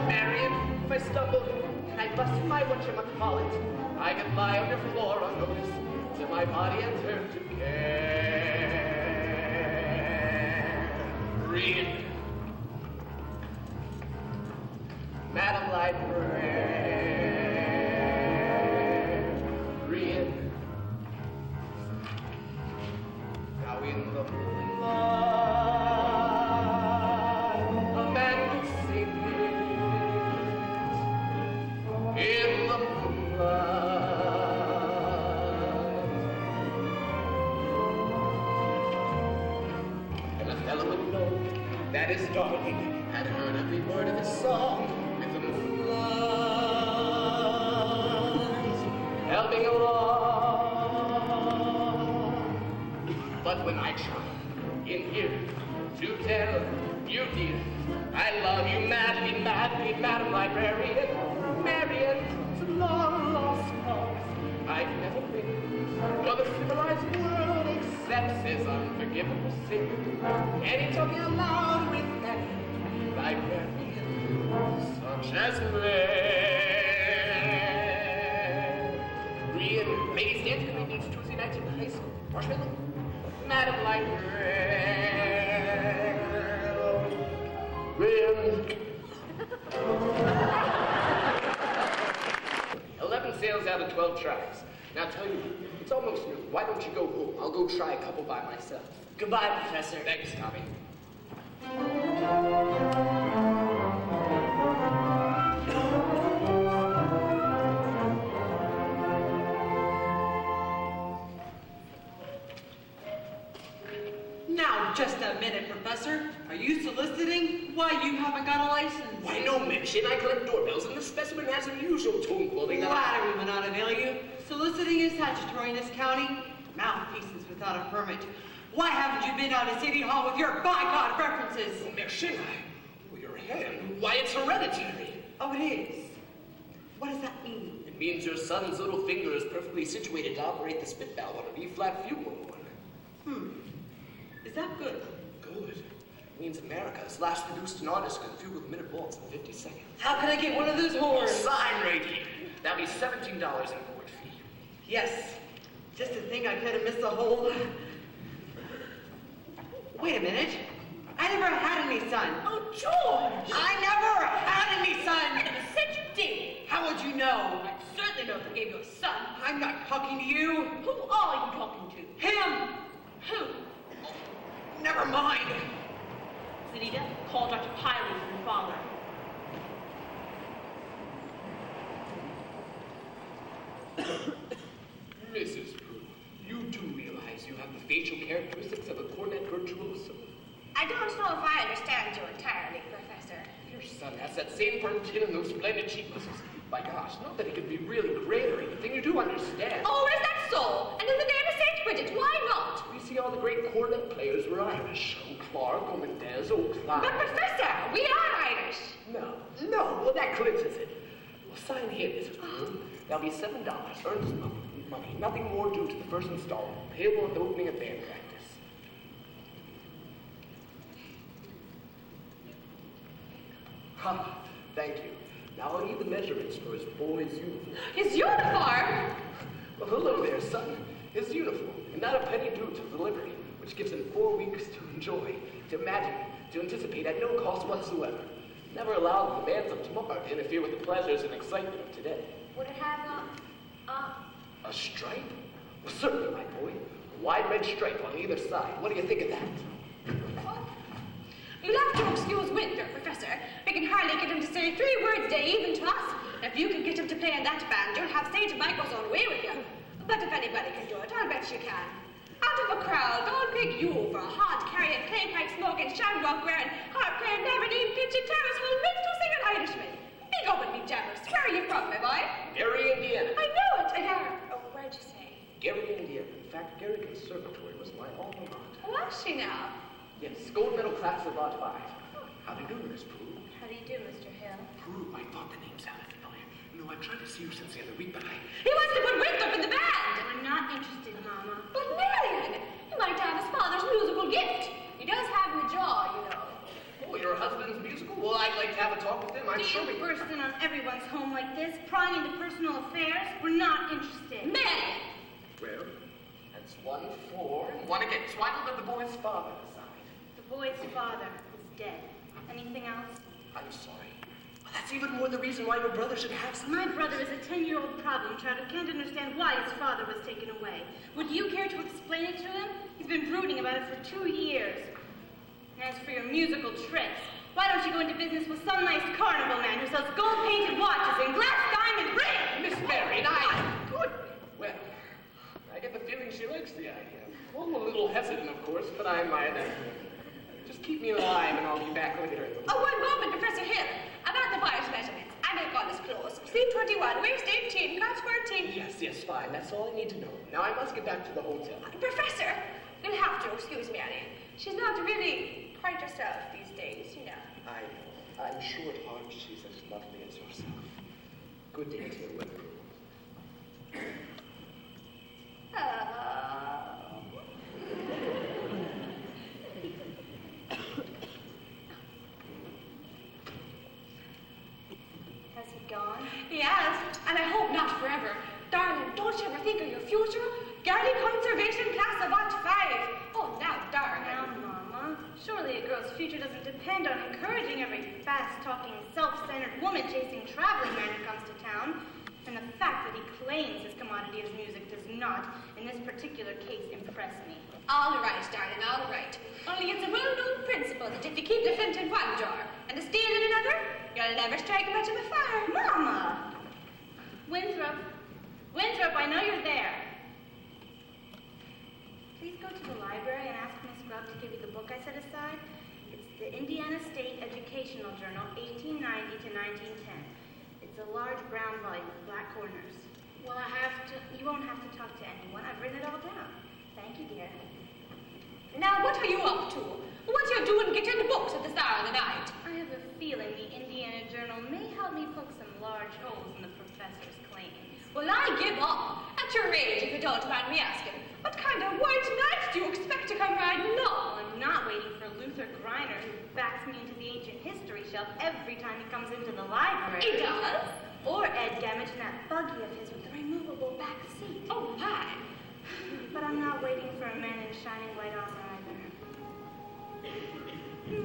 Marion, if I stumble and I bust my whatchamacallit, I could lie on your floor unnoticed till my body had turned to carrion. Madam Librarian. Now in the moonlight, a man could sing it. In the moonlight, and a fellow would know that his darling had heard every word of his song with the moonlight helping along. But when I try in here to tell you, dear, I love you madly, madly, Madam Librarian. Marion, it's a long lost cause I've never been, for the civilized world accepts his unforgivable sin. And he told me aloud with Marshmallow? Madam Librarian. 11 sales out of 12 tries. Now tell you, it's almost noon. Why don't you go home? I'll go try a couple by myself. Goodbye, Professor. Thanks, Tommy. Now, just a minute, Professor. Are you soliciting? Why, you haven't got a license. Why, no mention. I collect doorbells, and the specimen has unusual tone quality that Flattery will not avail you. Soliciting is statutory in this county. Mouthpieces without a permit. Why haven't you been out of City Hall with your by-God references? Merchin, your hand. Why, it's hereditary. Oh, it is? What does that mean? It means your son's little finger is perfectly situated to operate the spit valve on an E-flat fugal horn. Is that good? Good. It means America has last produced an artist who can fugal the minute waltz in 50 seconds. How can I get one of those horns? Sign right here. That'll be $17 in board fee. Yes. Just to think I could have missed the whole... Wait a minute. I never had any son. Oh, George! I never had any son! You said you did. How would you know? I certainly know if I gave you a son. I'm not talking to you. Who are you talking to? Him! Who? Never mind. Zenita, call Dr. Piley from your father. Mrs. Prue, you do realize you have the facial characteristics of a cornet virtuoso. I don't know if I understand you entirely, Professor. Your son has that same firm chin and those splendid cheek muscles. By gosh, not that he could be really great or anything, you do understand. Oh, is that so? And in the name of St. Bridget, why not? We see all the great cornet players were Irish. O'Clark, O'Mendez, O'Clyde. But Professor, we are Irish. No, well that clinches it. Well, sign here, Mrs. Prue. That'll be $7. Earnest money. Nothing more due to the first installment. Payable at the opening of band practice. Ha, thank you. Now I'll need the measurements for his boy's uniform. His uniform? Well, hello there, son. His uniform, and not a penny due to delivery, which gives him 4 weeks to enjoy, to imagine, to anticipate at no cost whatsoever. Never allow the demands of tomorrow to interfere with the pleasures and excitement of today. Would it have A stripe? Well, certainly, my boy. A wide red stripe on either side. What do you think of that? You'll have to excuse Winter, Professor. We can hardly get him to say 3 words a day, even to us. If you can get him to play in that band, you'll have St. Michael's own way with you. But if anybody can do it, I'll bet you can. Out of a crowd, I'll pick you over a hard-carrying, clay-pipe smoking, shamrock-wearing, harp-playing, Aberdeen, pitching, terrace-full, minstrel-singing Irishman. Be go with me, Jabbers. Where are you from, my boy? Gary, Indiana. I know it. Oh, where'd you say? Gary, Indiana. In fact, Gary Conservatory was my alma mater. Was she now? Yes, gold medal class of Art 5. How do you do, Miss Prue? How do you do, Mr. Hill? Prue, I thought the name sounded familiar. You know, I've tried to see you since the other week, but He wants to put Winthrop in the band! I'm not interested, Mama. But Marion, he might have his father's musical gift. He does have the jaw, you know. Oh, your husband's musical? Well, I'd like to have a talk with him. I'm Do sure you we... burst in on everyone's home like this, prying into personal affairs? We're not interested. Marion! Well, that's 1 for, and 1 against. Why don't let the boy's father decide? The boy's father is dead. Anything else? I'm sorry. Well, that's even more the reason why your brother should have some... My brother is a 10-year-old problem child who can't understand why his father was taken away. Would you care to explain it to him? He's been brooding about it for 2 years. As for your musical tricks, why don't you go into business with some nice carnival man who sells gold-painted watches and glass diamond rings? Miss Marion, Good. Well, I get the feeling she likes the idea. Well, I'm a little hesitant, of course, but I might. Just keep me alive and I'll be back later. Oh, 1 moment, Professor Hill. About the buyer's measurements. I make all his clothes. Sleeve 21, waist 18, cuts 14. Yes, fine. That's all I need to know. Now I must get back to the hotel. Professor, you'll have to excuse Marion. She's not really quite herself these days, you know. I'm sure at heart she's as lovely as yourself. Good day to you, Winter. Has he gone? He has, and I hope not forever. Darling, don't you ever think of your future? Gardy conservation class about 5. Oh, now, darling. Now, Mama, surely a girl's future doesn't depend on encouraging every fast-talking, self-centered woman-chasing traveling man who comes to town. And the fact that he claims his commodity is music does not, in this particular case, impress me. All right, darling, all right. Only it's a well-known principle that if you keep the flint in one jar and the steel in another, you'll never strike much of a fire. Mama! Winthrop, I know you're there. Please go to the library and ask Miss Grubb to give you the book I set aside. It's the Indiana State Educational Journal, 1890 to 1910. It's a large brown volume with black corners. Well, you won't have to talk to anyone. I've written it all down. Thank you, dear. Now, what are you up to? What are you doing getting the books at this hour of the night? I have a feeling the Indiana Journal may help me poke some large holes in the professor's claims. Well, I give up. At your age, if you don't mind me asking, what kind of white knight do you expect to come riding along? Well, I'm not waiting for Luther Griner, who backs me into the ancient history shelf every time he comes into the library. He does? Or Ed Damage in that buggy of his with the removable back seat. Oh, my. But I'm not waiting for a man in shining white armor either.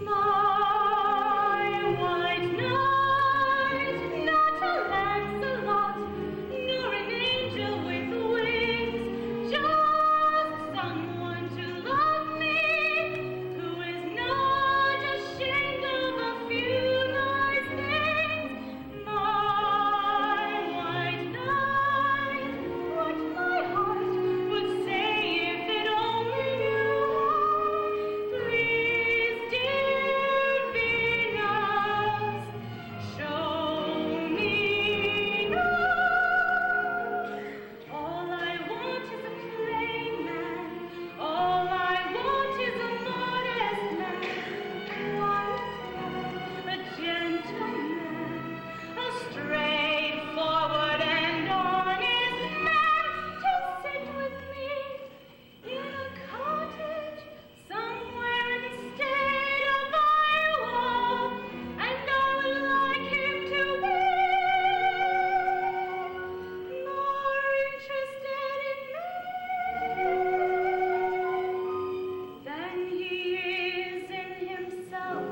My white knight, not a Lancelot, nor an angel with wings, just someone to love me, who is not ashamed of a few nice things. My white knight, what my heart would say if it only knew. Please, dear Venus, show me now. All I want is a plain man. All I want is a modest man. Quiet man, a gentleman, a straightforward and honest man to sit with me in a cottage somewhere in the state of Iowa, and I would like him to be more interested in me than he is in himself,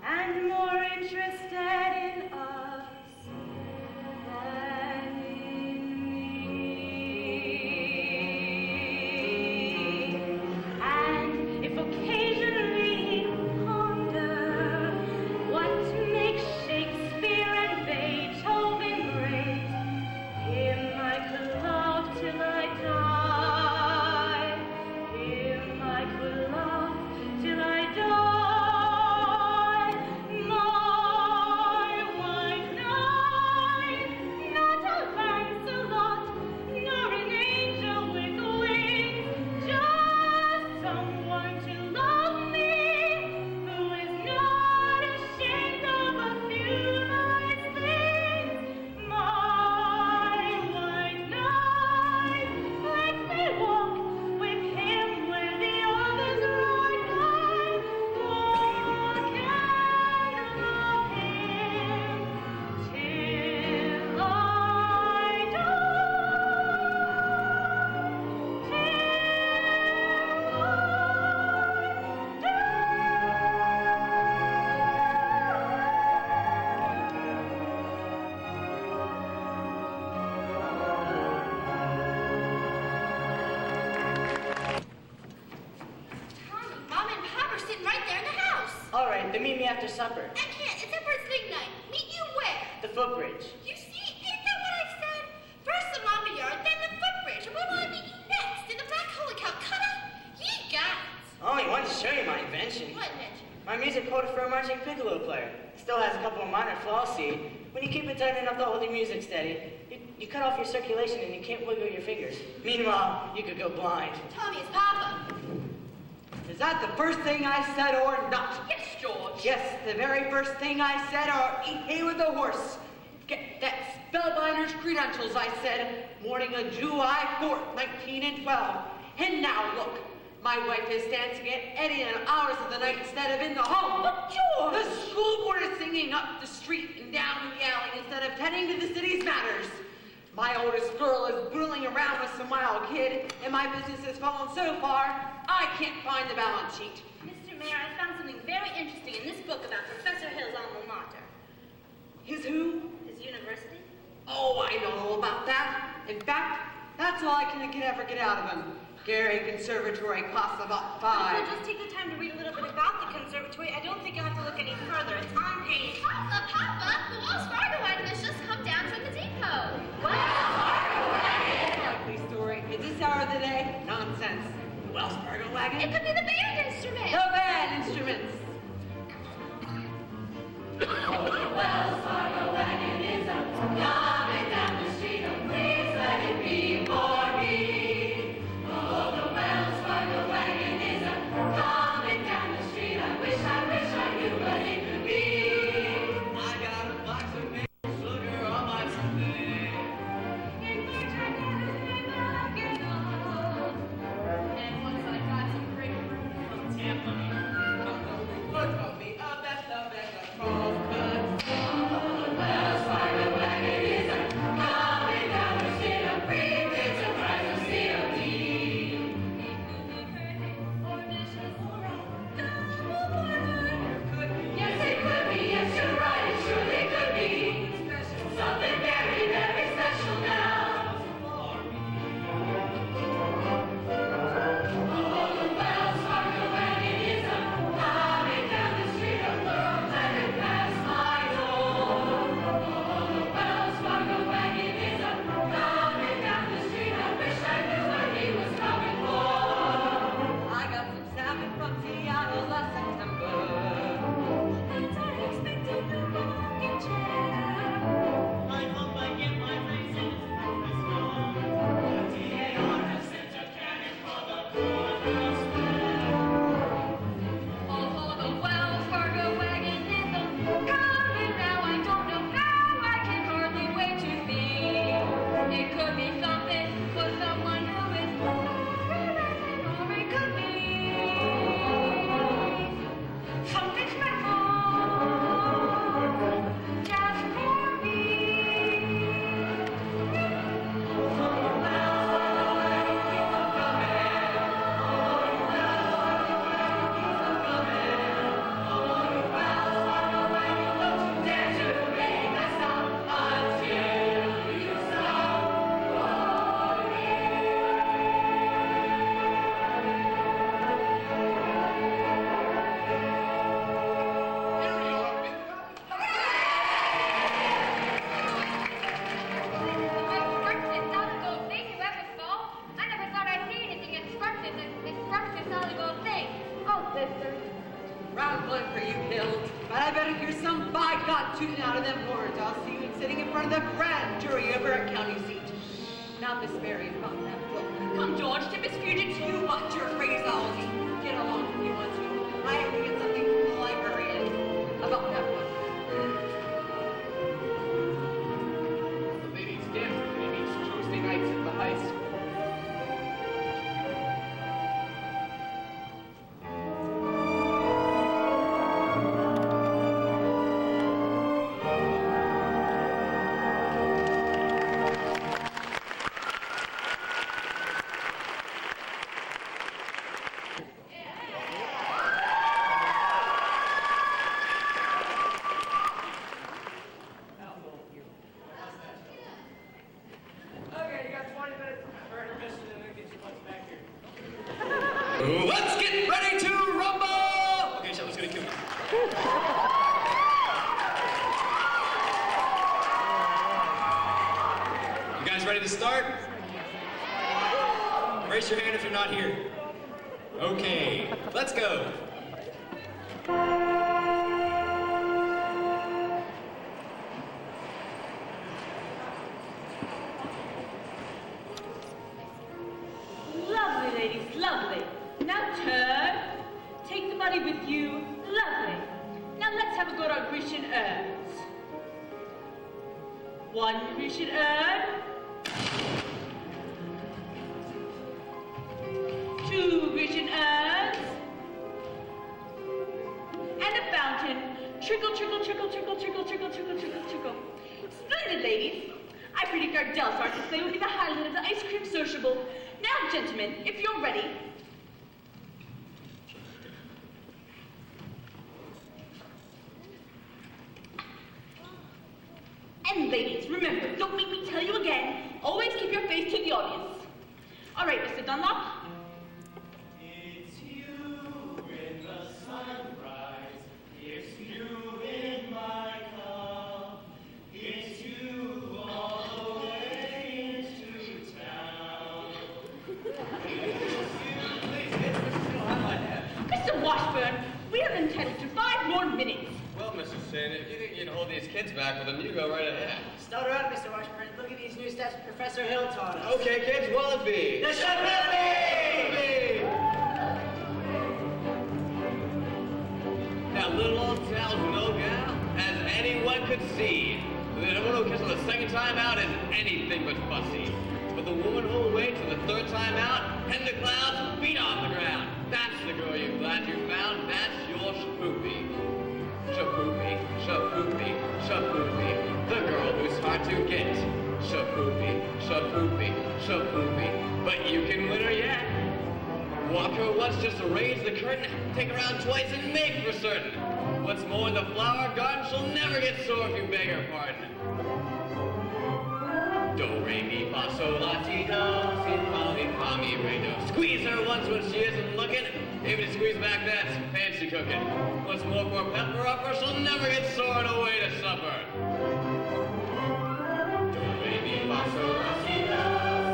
and more interested in us than in me. And if occasionally he ponder what makes Shakespeare and Beethoven great, him I could love till I die. Him I could love till I die. My white knight, not a Lancelot, nor an angel with wings, just someone to love me, who is not ashamed of a few nice things. My white knight, let me walk with him where the others ride by. Walk and love him till I Tommy, Mom and Pop are sitting right there in the house. All right, then meet me after supper. I can't. It's Edward's thing night. Meet you where? The footbridge. You see, ain't that what I said? First the mama yard, then the footbridge. Where will I meet you next? In the Black Hole in Calcutta? Ye got it. I only wanted to show you my invention. What invention? My music quota for a marching piccolo player. Still has a couple of minor flaws, see? When you keep it tight enough to hold your music steady, you cut off your circulation and you can't wiggle your fingers. Meanwhile, you could go blind. Tommy, it's Papa. Is that the first thing I said or not? Yes, George. Yes, the very first thing I said, or eat hay with a horse. Get that spellbinder's credentials, I said, morning of July 4th, 1912. And now look, my wife is dancing at any hours of the night instead of in the home. But George! The school board is singing up the street and down the alley instead of tending to the city's matters. My oldest girl is bullying around with some wild kid, and my business has fallen so far, I can't find the balance sheet. Mr. Mayor, I found something very interesting in this book about Professor Hill's alma mater. His who? His university? Oh, I know all about that. In fact, that's all I can ever get out of him. Gary Conservatory costs about If $5. you'll just take the time to read a little bit about the conservatory, I don't think you'll have to look any further. It's on page... Papa, the Wells Fargo wagon has just come down from the depot. Likely story. Is this hour of the day? Nonsense. The Wells Fargo wagon? It could be the band instrument. No bad instruments. Wells Fargo wagon is a coming down the street. Oh, please let it be for me. Oh, the Wells Fargo wagon is a coming down the street. I wish I knew what it could be. I got a box of maple sugar on my Sunday. And once I got some grapefruit from Tampa. Look at me, a best of cross cuts. The Wells Fargo wagon is a coming down the street. A free pizza price of COD. Yes, it could be. Yes, you're right. It surely could be. Something very, very special now. Oh, the Wells Fargo wagon is a coming down the street. A world let it pass my door. Oh, the Wells Fargo wagon is a coming down the street. I wish I knew what he was coming for. I got some salmon from Seattle last September. I hope I get my raisins from this store. The DAR has sent a cannon for the courthouse Oh, the Wells Fargo wagon is a coming now. I don't know how. I can hardly wait to see. It could be something for someone who is or it could be something special just for me. Dare to make a stop until you stop for Sparks solid gold thing you ever saw? I never thought I'd see anything as Sparks solid gold thing. Oh, sisters. Round one for you, Hill. But I better hear some by God tooting out of them horns. I'll see you sitting in front of the grand jury over at county seat. Now, Miss Mary, about that book. Come, George, to Miss Fugit, you watch your phraseology. Get along if you want to. I have to get something from the librarian about that book. The ladies' dance room each Tuesday nights at the high school. Okay, you got 20 minutes for intermission and then get your butts back here. Let's get ready to rumble! Okay, Sheldon's gonna kill me. You guys ready to start? Raise your hand if you're not here. Okay, let's go. Lovely, ladies, lovely. Now turn. Take the money with you. Lovely. Now let's have a go on Grecian urns. 1 Grecian urn. 2 Grecian urns. And a fountain. Trickle, trickle, trickle, trickle, trickle, trickle, trickle, trickle, trickle. Splendid, ladies. I predict our Delsart display will be the highlight of the ice cream sociable. Now, gentlemen, if you're ready. And ladies, remember, don't make me tell you again, always keep your face to the audience. All right, Mr. Dunlop. It's you in the sunrise. It's you in my cup. It's you all the way into town. Mr. Washburn, we are entitled to 5 more minutes. Well, Mr. Sin, if you think you can hold these kids back with them, you go right ahead. Start her up, Mr. Washburn. Look at these new stats Professor Hill taught us. Okay, kids, will it be? The shall be! Now, little old Sal's no gal, as anyone could see. The woman who kisses the second time out is anything but fussy. But the woman who'll wait till the third time out, and the clouds beat off the ground. That's the girl you're glad you found. That's your shapoopy. Shapoopy, shapoopy, shapoopy, the girl who's hard to get. Shapoopy, shapoopy, shapoopy, but you can win her yet. Walk her once just to raise the curtain, take her around twice and make for certain. What's more, in the flower garden, she'll never get sore if you beg her pardon. Do, re, mi, fa, sol, la, ti, do, si, fa, mi, fa, mi, re, do. Squeeze her once when she isn't looking. Even to squeeze back, that's fancy cooking. What's more, for a pepper upper, she'll never get sore on the way to supper. Do, re, mi, fa, sol, la, ti, do,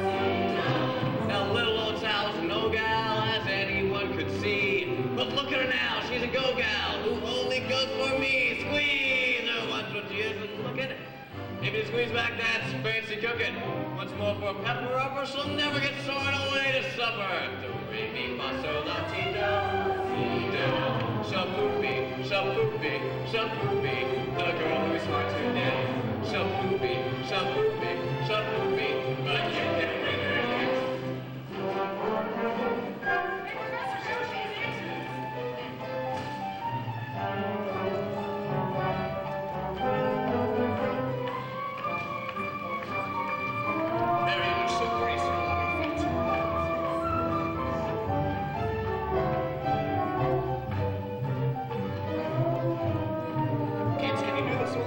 si, do. Now, little old Sal's no gal, as anyone could see. But look at her now, she's a go-gal who only goes for me. Squeeze her once when she isn't looking. If you squeeze back, that's fancy cooking. Once more for a pepper upper, she'll never get sore on the way to supper. Do, re, mi, fa, sol, la, ti, do, si, do. Shapoopy, shapoopy, shapoopy, the girl who's hard to get. Shapoopy, shapoopy, shapoopy, but you can win her yet. Very much so, Grace, your loving feet. Kids, can you do this one?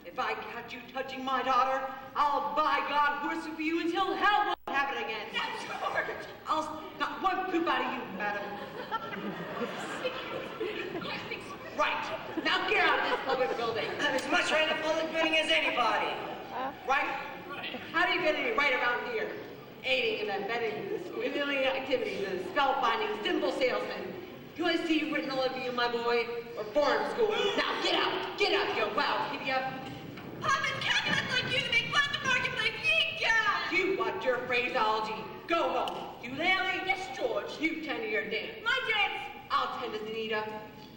If I catch you touching my daughter, I'll by God horse it for you until hell won't have it again. George! I'll not one poop out of you, madam. Right. Now get out of this public building. I'm as much right in a public building as anybody. Right? How do you get any right around here? Aiding and abetting the squealing activities, the spellbinding, symbol salesman. Do I see you written all over you, my boy? Or foreign school? Now get out! Get out, you wow kitty up! Papa, Capulet like you to make fun of the marketplace. Yinka! You watch your phraseology. Go home. You Larry? Yes, George. You tend to your dance. My dance. I'll tend to Anita.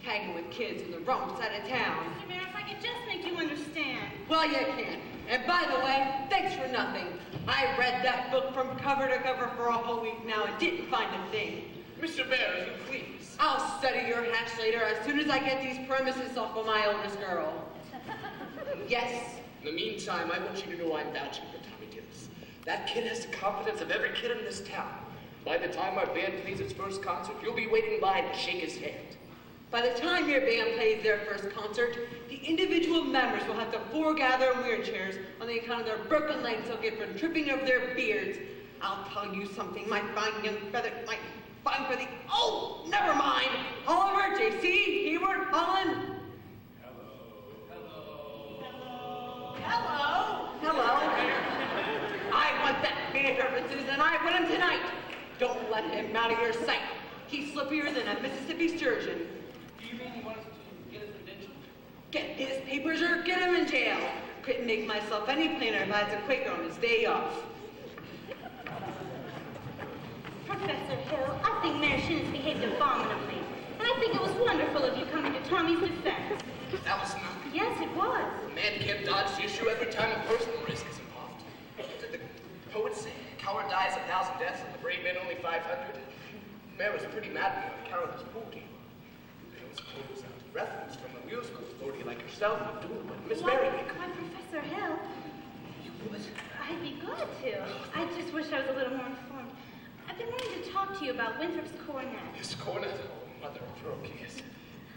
Tagging with kids in the wrong side of town. Mr. Mayor, if I could just make you understand. Well, you can. And by the way, thanks for nothing. I read that book from cover to cover for a whole week now and didn't find a thing. Mr. Bear, if you please. I'll study your hatch later as soon as I get these premises off of my oldest girl. Yes. In the meantime, I want you to know I'm vouching for Tommy Gillis. That kid has the confidence of every kid in this town. By the time our band plays its first concert, you'll be waiting in line to shake his hand. By the time your band plays their first concert, the individual members will have to foregather in wheelchairs on the account of their broken legs they'll get from tripping over their beards. I'll tell you something, my fine young feather, my fine for the, oh, never mind. Oliver, J.C., Hayward, Holland. Hello. I want that man, Susan, and I want him tonight. Don't let him out of your sight. He's slippier than a Mississippi sturgeon. Do you mean he wants to get his indention? Get his papers or get him in jail. Couldn't make myself any plainer if I was a Quaker on his day off. Professor Hill, I think Mayor Shin has behaved abominably. And I think it was wonderful of you coming to Tommy's defense. That was nothing. Yes, it was. A man can't dodge the issue every time a personal risk is involved. The poets say, coward dies 1,000 deaths and the brave man only 500. The mayor was pretty mad at me on account of his pool game. I was out of breath and was from a musical authority like yourself would do, but Miss Mary Baker. Why, Professor Hill, You would? I'd be glad to. I just wish I was a little more informed. I've been wanting to talk to you about Winthrop's cornet. His cornet? Oh, mother of pearl keys.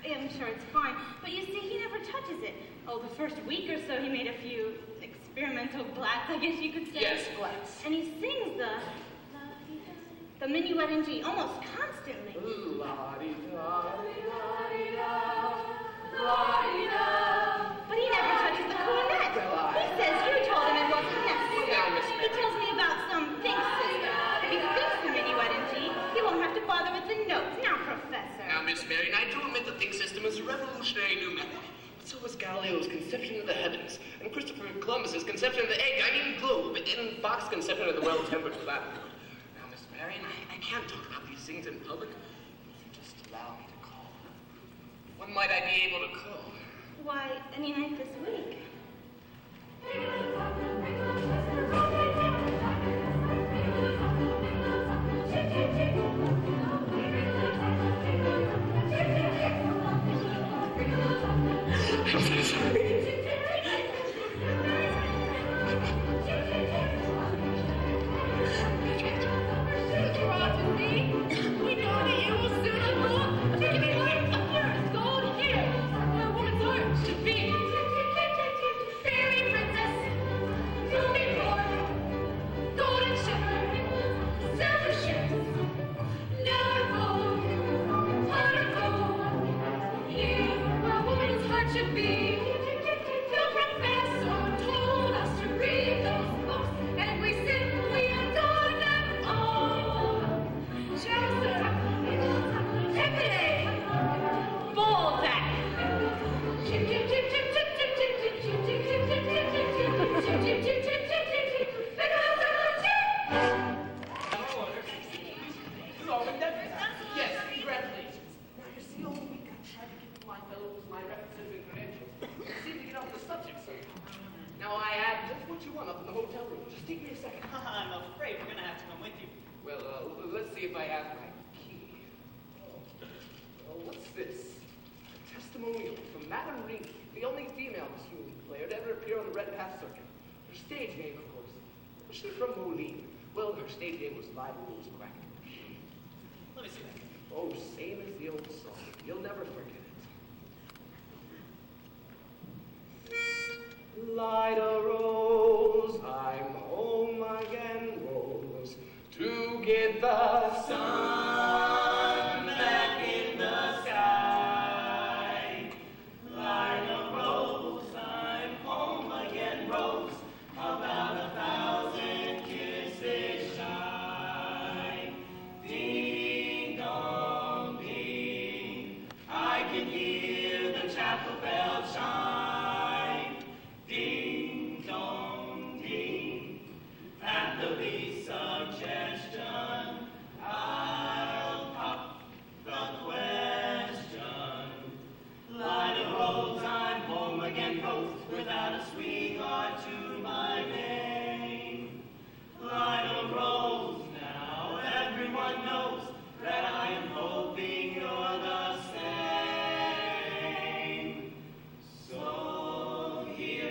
I'm sure it's fine, but you see, he never touches it. Oh, the first week or so, he made a few experimental blats, I guess you could say. Yes, blats. And he sings the minuet in G almost constantly. But he never touches the cornet. He says you told him it wasn't necessary. He tells me about some think system. If he thinks the minuet in G, he won't have to bother with the notes. Now, Professor. Now, Miss Mary, I do admit the think system is a revolutionary new method. But so was Galileo's conception of the heavens, and Christopher Columbus's conception of the egg, globe, and Fox's conception of the well-tempered planet. Now, Miss Mary, I can't talk about these things in public. If you just allow me to call. When might I be able to call? Why, any night this week. I'm so sorry. Now I have just what you want up in the hotel room. Just take me a second. I'm afraid we're gonna have to come with you. Well, let's see if I have my key. Oh, what's this? A testimonial from Madame Ring, the only female bassoon player to ever appear on the Red Path circuit. Her stage name, of course. Was she from Moline? Well, her stage name was Five Rules Crack. Let me see that. Oh, same as the old song. You'll never forget it. Light a rose, I'm home again, rose, to get the sun back in the sky. Light a rose, I'm home again, rose, about 1,000 kisses shy. Ding dong ding, I can hear the chapel bell chime. Ding dong ding, at the least suggestion, I'll pop the question. Light a rose, I'm home again, rose, without a sweetheart to my name. Light a rose, now everyone knows that I am hoping you're the same. So here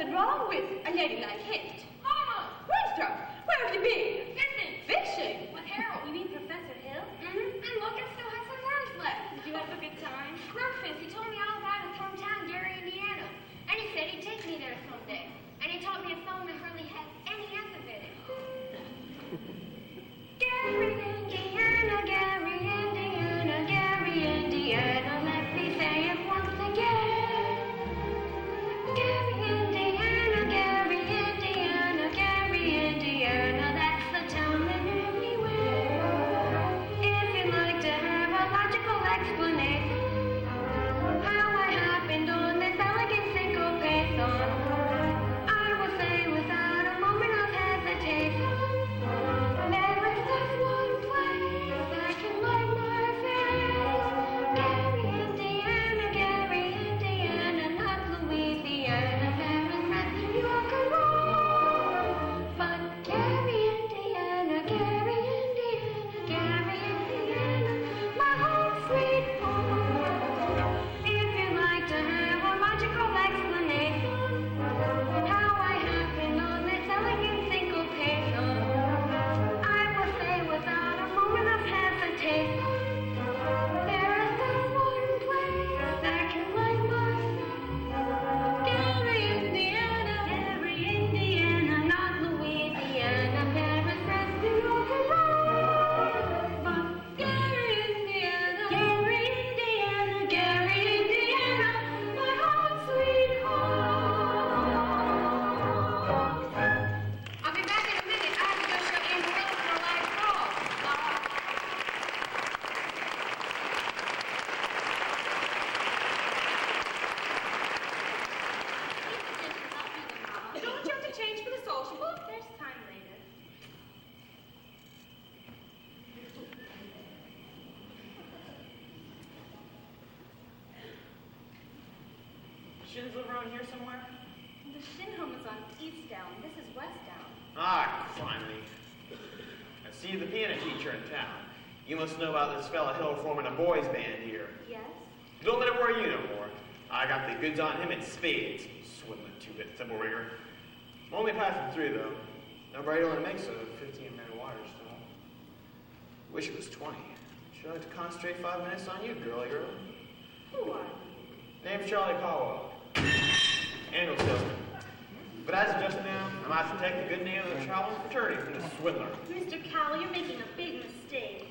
that wrong with a ladylike hint? Mama! Winthrop, where have you been? Fishing. Fishing? With Harold. You mean Professor Hill? Mm-hmm. And look, I still have some worms left. Did you have a good time? Breakfast. He told me all about his hometown, Gary, Indiana. And he said he'd take me there someday. And he taught me a song that hardly has any answer in it. Gary, Indiana, Gary, Indiana, Gary, Indiana. Let me say it once again. Gary, Indiana, Gary, Indiana, Gary, Indiana. That's the town that knew me well. If you'd like to have a logical explanation how I happened on this elegant syncope song, I will say without a moment of hesitation, there is just one place that can light my face. Gary, Indiana, Gary, Indiana, not Louisiana, Paris, France, New York, or Rome. But Gary, Indiana, Gary, Indiana, Gary, Indiana, my home sweet home. If you'd like to have a logical explanation how I happened on this elegant syncopation, I will say without a moment of hesitation, there is just one place that can light my face. Gary, Indiana, Gary, Indiana, not Louisiana, Paris, France, New York, or Rome. But Gary, Indiana, Gary, Indiana, Gary, Indiana, my home sweet home. I'll be back in a minute. I have to go show Aunt Rose for a live frog. Don't you have to change for the social book? There's time later. Shins live around here somewhere? The Shin home is on Eastdown. This is Westdown. Ah, finally. I see you the piano teacher in town. You must know about this fella Hill forming a boys band here. Yes? Don't let it worry you no more. I got the goods on him in spades. Swindling two-bit thimble rigger. I'm only passing through, though. Number 8 only makes a 15-minute water stop. Wish it was 20. Should I like to concentrate 5 minutes on you, girly girl? Who are Name's Charlie Caldwell. Annual salesman. But as of just now, I'm out to take the good name of the traveling fraternity from this swindler. Mr. Cowell, you're making a big mistake.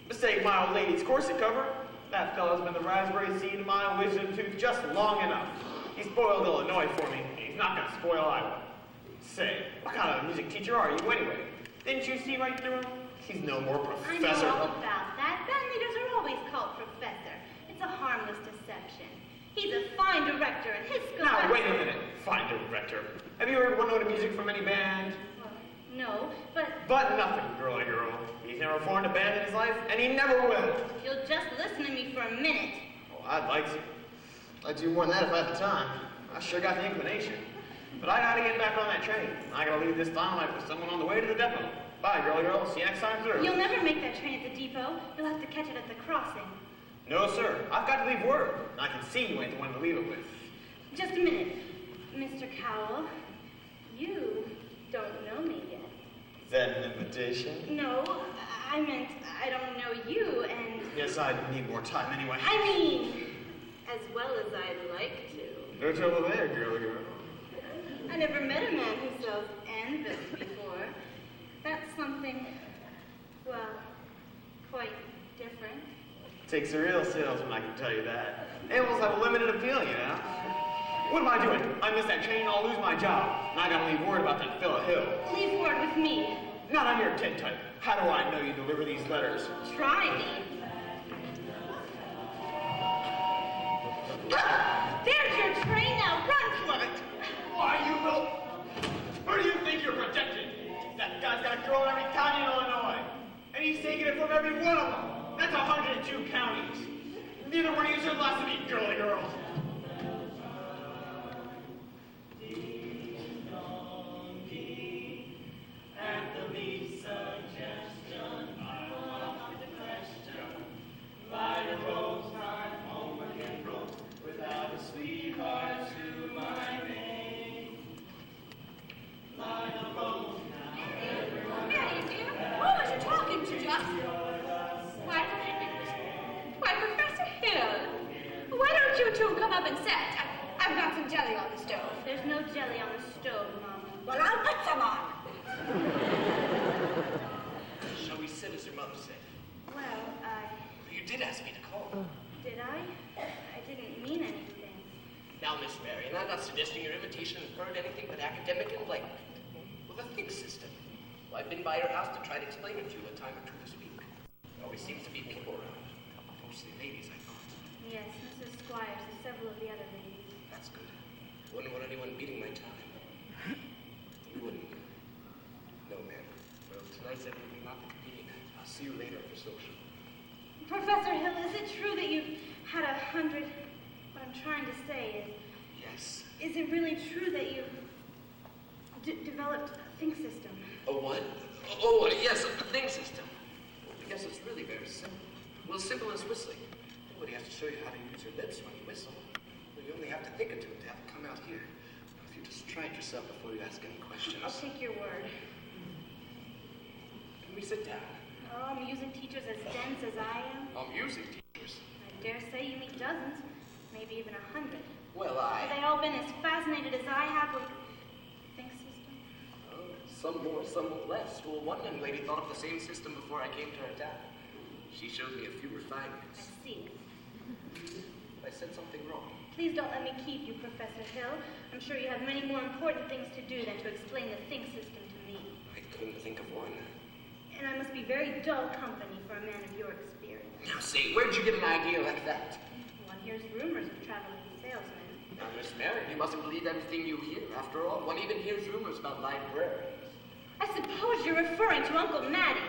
Mistake my old lady's corset cover. That fella's been the raspberry seed of my wisdom tooth just long enough. He spoiled Illinois for me, and he's not gonna spoil Iowa. Say, what kind of a music teacher are you anyway? Didn't you see right through him? He's no more I professor. know all about that. Band leaders are always called professor. It's a harmless deception. He's a fine director, and his school... Now, wait a minute. Fine director. Have you heard one note of music from any band? No, but... But nothing, girly girl. He's never formed a band in his life, and he never will. If you'll just listen to me for a minute. Oh, I'd like to. I'd do more than that if I had the time. I sure got the inclination. But I gotta get back on that train. I gotta leave this dynamite with someone on the way to the depot. Bye, girly girl. See you next time through. You'll never make that train at the depot. You'll have to catch it at the crossing. No, sir. I've got to leave word. And I can see you ain't the one to leave it with. Just a minute. Mr. Cowell, you don't know me yet. Is that an invitation? No, I meant I don't know you, and... Yes, I need more time anyway. I mean, as well as I'd like to. No trouble there, girly girl. I never met a man who sells anvils before. That's something, well, quite different. Takes a real salesman, I can tell you that. Animals have a limited appeal, you know. What am I doing? I miss that train, I'll lose my job. And I gotta leave word about that fella Hill. Leave word with me. Not on your tintype. How do I know you deliver these letters? Try me. There's your train now. Run for it. Why, you little... Where do you think you're projecting? That guy's got a girl in every county in Illinois. And he's taking it from every one of them. That's 102 counties. Neither one of you should last to me, girly girl. At the least suggestion, I want the question. By the road's not home again, broke without a sweetheart to my name. you two come up and sit. I've got some jelly on the stove. There's no jelly on the stove, Mama. Well, I'll put some on. Shall we sit as your mother said? Well, You did ask me to call. did I? I didn't mean anything. Now, Miss Marion, I'm not suggesting your invitation inferred anything but academic enlightenment. With a think system. Well, I've been by your house to try to explain it to you a time or two this week. There always seems to be people around. Mostly ladies, I thought. Yes, Mrs. Squires and several of the other ladies. That's good. I wouldn't want anyone beating my time. You wouldn't. No, ma'am. Well, tonight's everything not convenient. I'll see you later for social. Professor Hill, is it true that you had 100? What I'm trying to say is, Yes. is it really true that you developed a think system? A what? Oh, yes, a thing system. Well, I guess it's really very simple. Well, simple as whistling. Nobody has to show you how to use your lips when you whistle. Well, you only have to think into it to have it come out here. If you just try it yourself before you ask any questions. I'll take your word. Can we sit down? Oh, music teachers as dense as I am? Music teachers. I dare say you meet dozens, maybe even 100. Well, Have they all been as fascinated as I have with think system? Oh, some more, some less. Well, one young lady thought of the same system before I came to her town. She showed me a few refinements. I see. I said something wrong. Please don't let me keep you, Professor Hill. I'm sure you have many more important things to do than to explain the think system to me. I couldn't think of one. And I must be very dull company for a man of your experience. Now, say, where'd you get an idea like that? One hears rumors of traveling salesmen. Now, Miss Marion, you mustn't believe everything you hear. After all, one even hears rumors about librarians. I suppose you're referring to Uncle Matty.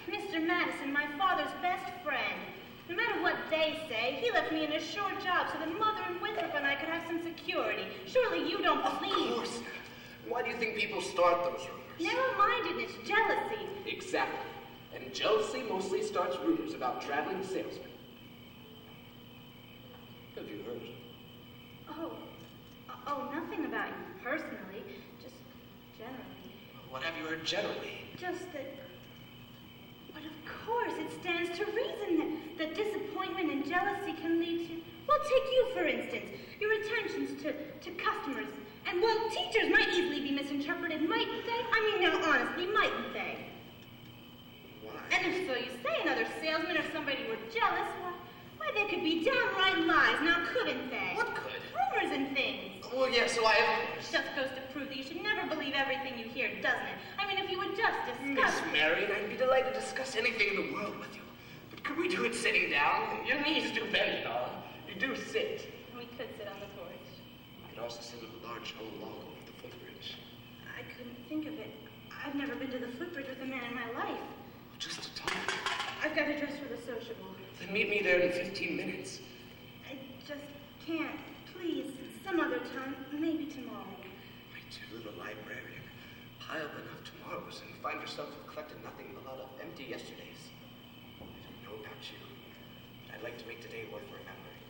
Mr. Madison, my father's best friend. No matter what they say, he left me in a short job so that Mother and Winthrop and I could have some security. Surely you don't believe. Of course not. Why do you think people start those rumors? Narrow-mindedness, jealousy. Exactly. And jealousy mostly starts rumors about traveling salesmen. Have you heard? Oh, nothing about you personally, just generally. What have you heard generally? Just that, but of course it stands to reason that disappointment and jealousy can lead to, well, take you for instance, your attentions to customers. And well, teachers might easily be misinterpreted, mightn't they? I mean, now honestly, mightn't they? Why? And if so you say another salesman or somebody were jealous, why they could be downright lies, now couldn't they? What could? Rumors and things. Well, yes, so I have... Just goes to prove that you should never believe everything you hear, doesn't it? I mean, if you would just discuss... Miss Marion, I'd be delighted to discuss anything in the world with you. But could we do it sitting down? Your knees do bend, Nora. You do sit. We could sit on the porch. I could also sit on a large old log over the footbridge. I couldn't think of it. I've never been to the footbridge with a man in my life. Just to talk. I've got to dress for the sociable. Then meet me there in 15 minutes. I just can't. Please, some other time. Maybe tomorrow. My dear little librarian, pile enough tomorrows and find yourself to have collected nothing but a lot of empty yesterdays. I don't know about you, but I'd like to make today worth remembering.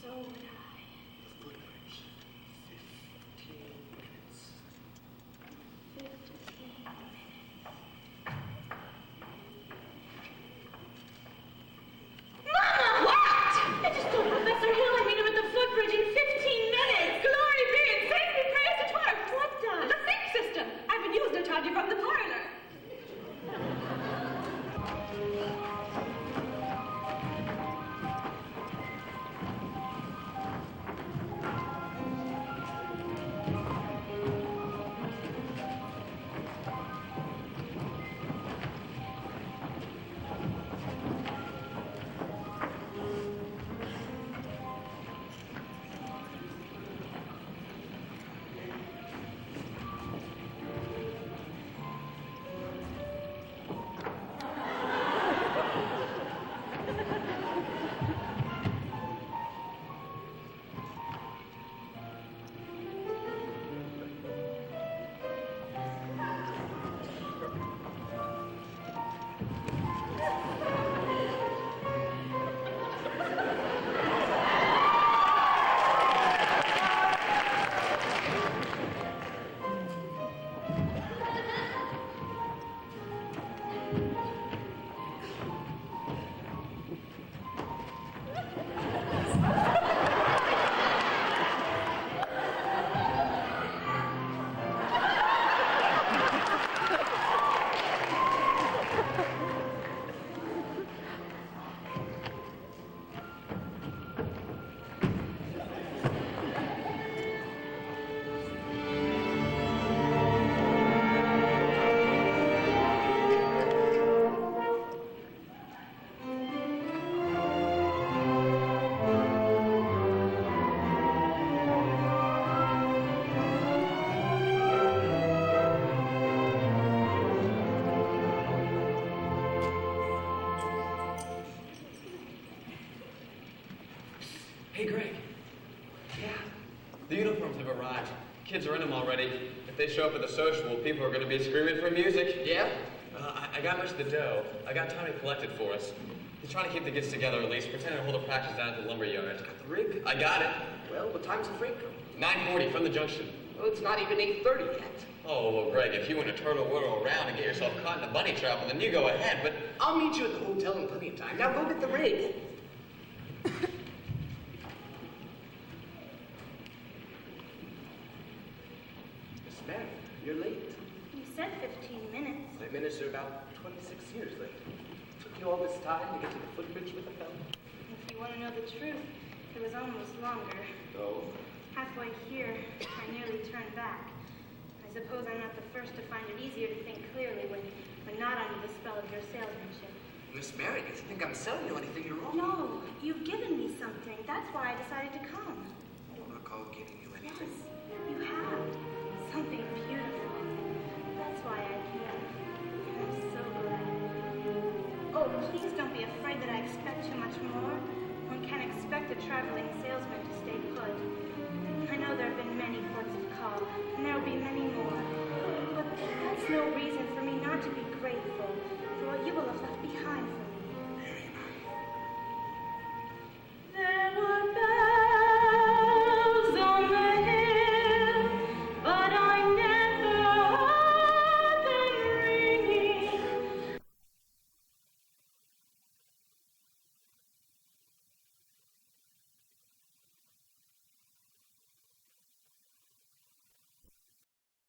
So would I. The footbridge. 15 minutes. 15 minutes. Mama! What? I just told Professor Hill I'd meet him at the footbridge in 15 minutes. Glory be and thanks be praised to Twark. What does? The think system. I've been using it to you from the parlor. Hey, Greg. Yeah, the uniforms have arrived. Kids are in them already. If they show up at the social, people are going to be screaming for music. Yeah? I got most of the dough. I got Tommy collected for us. He's trying to keep the kids together at least, pretending to hold a practice down at the lumber yard. Got the rig? I got it. Well, what time's the freight come? 9:40 from the junction. Well, it's not even 8:30 yet. Oh, well, Greg, if you want to turtle whirl around and get yourself caught in a bunny trap, well, then you go ahead, but... I'll meet you at the hotel in plenty of time. Now go get the rig. Miss Mary, you're late. You said 15 minutes. 5 minutes are about 26 years late. Took you all this time to get to the footbridge with the fellow? If you want to know the truth, it was almost longer. Oh. Halfway here, I nearly turned back. I suppose I'm not the first to find it easier to think clearly when not under the spell of your salesmanship. Miss Mary, if you think I'm selling you anything, you're wrong. No, you've given me something. That's why I decided to come. I don't recall giving you anything. Yes, you have. Something beautiful. That's why I came. And I'm so glad. Oh, please don't be afraid that I expect too much more. One can't expect a traveling salesman to stay put. I know there have been many ports of call, and there will be many more. But that's no reason for me not to be grateful for what you will have left behind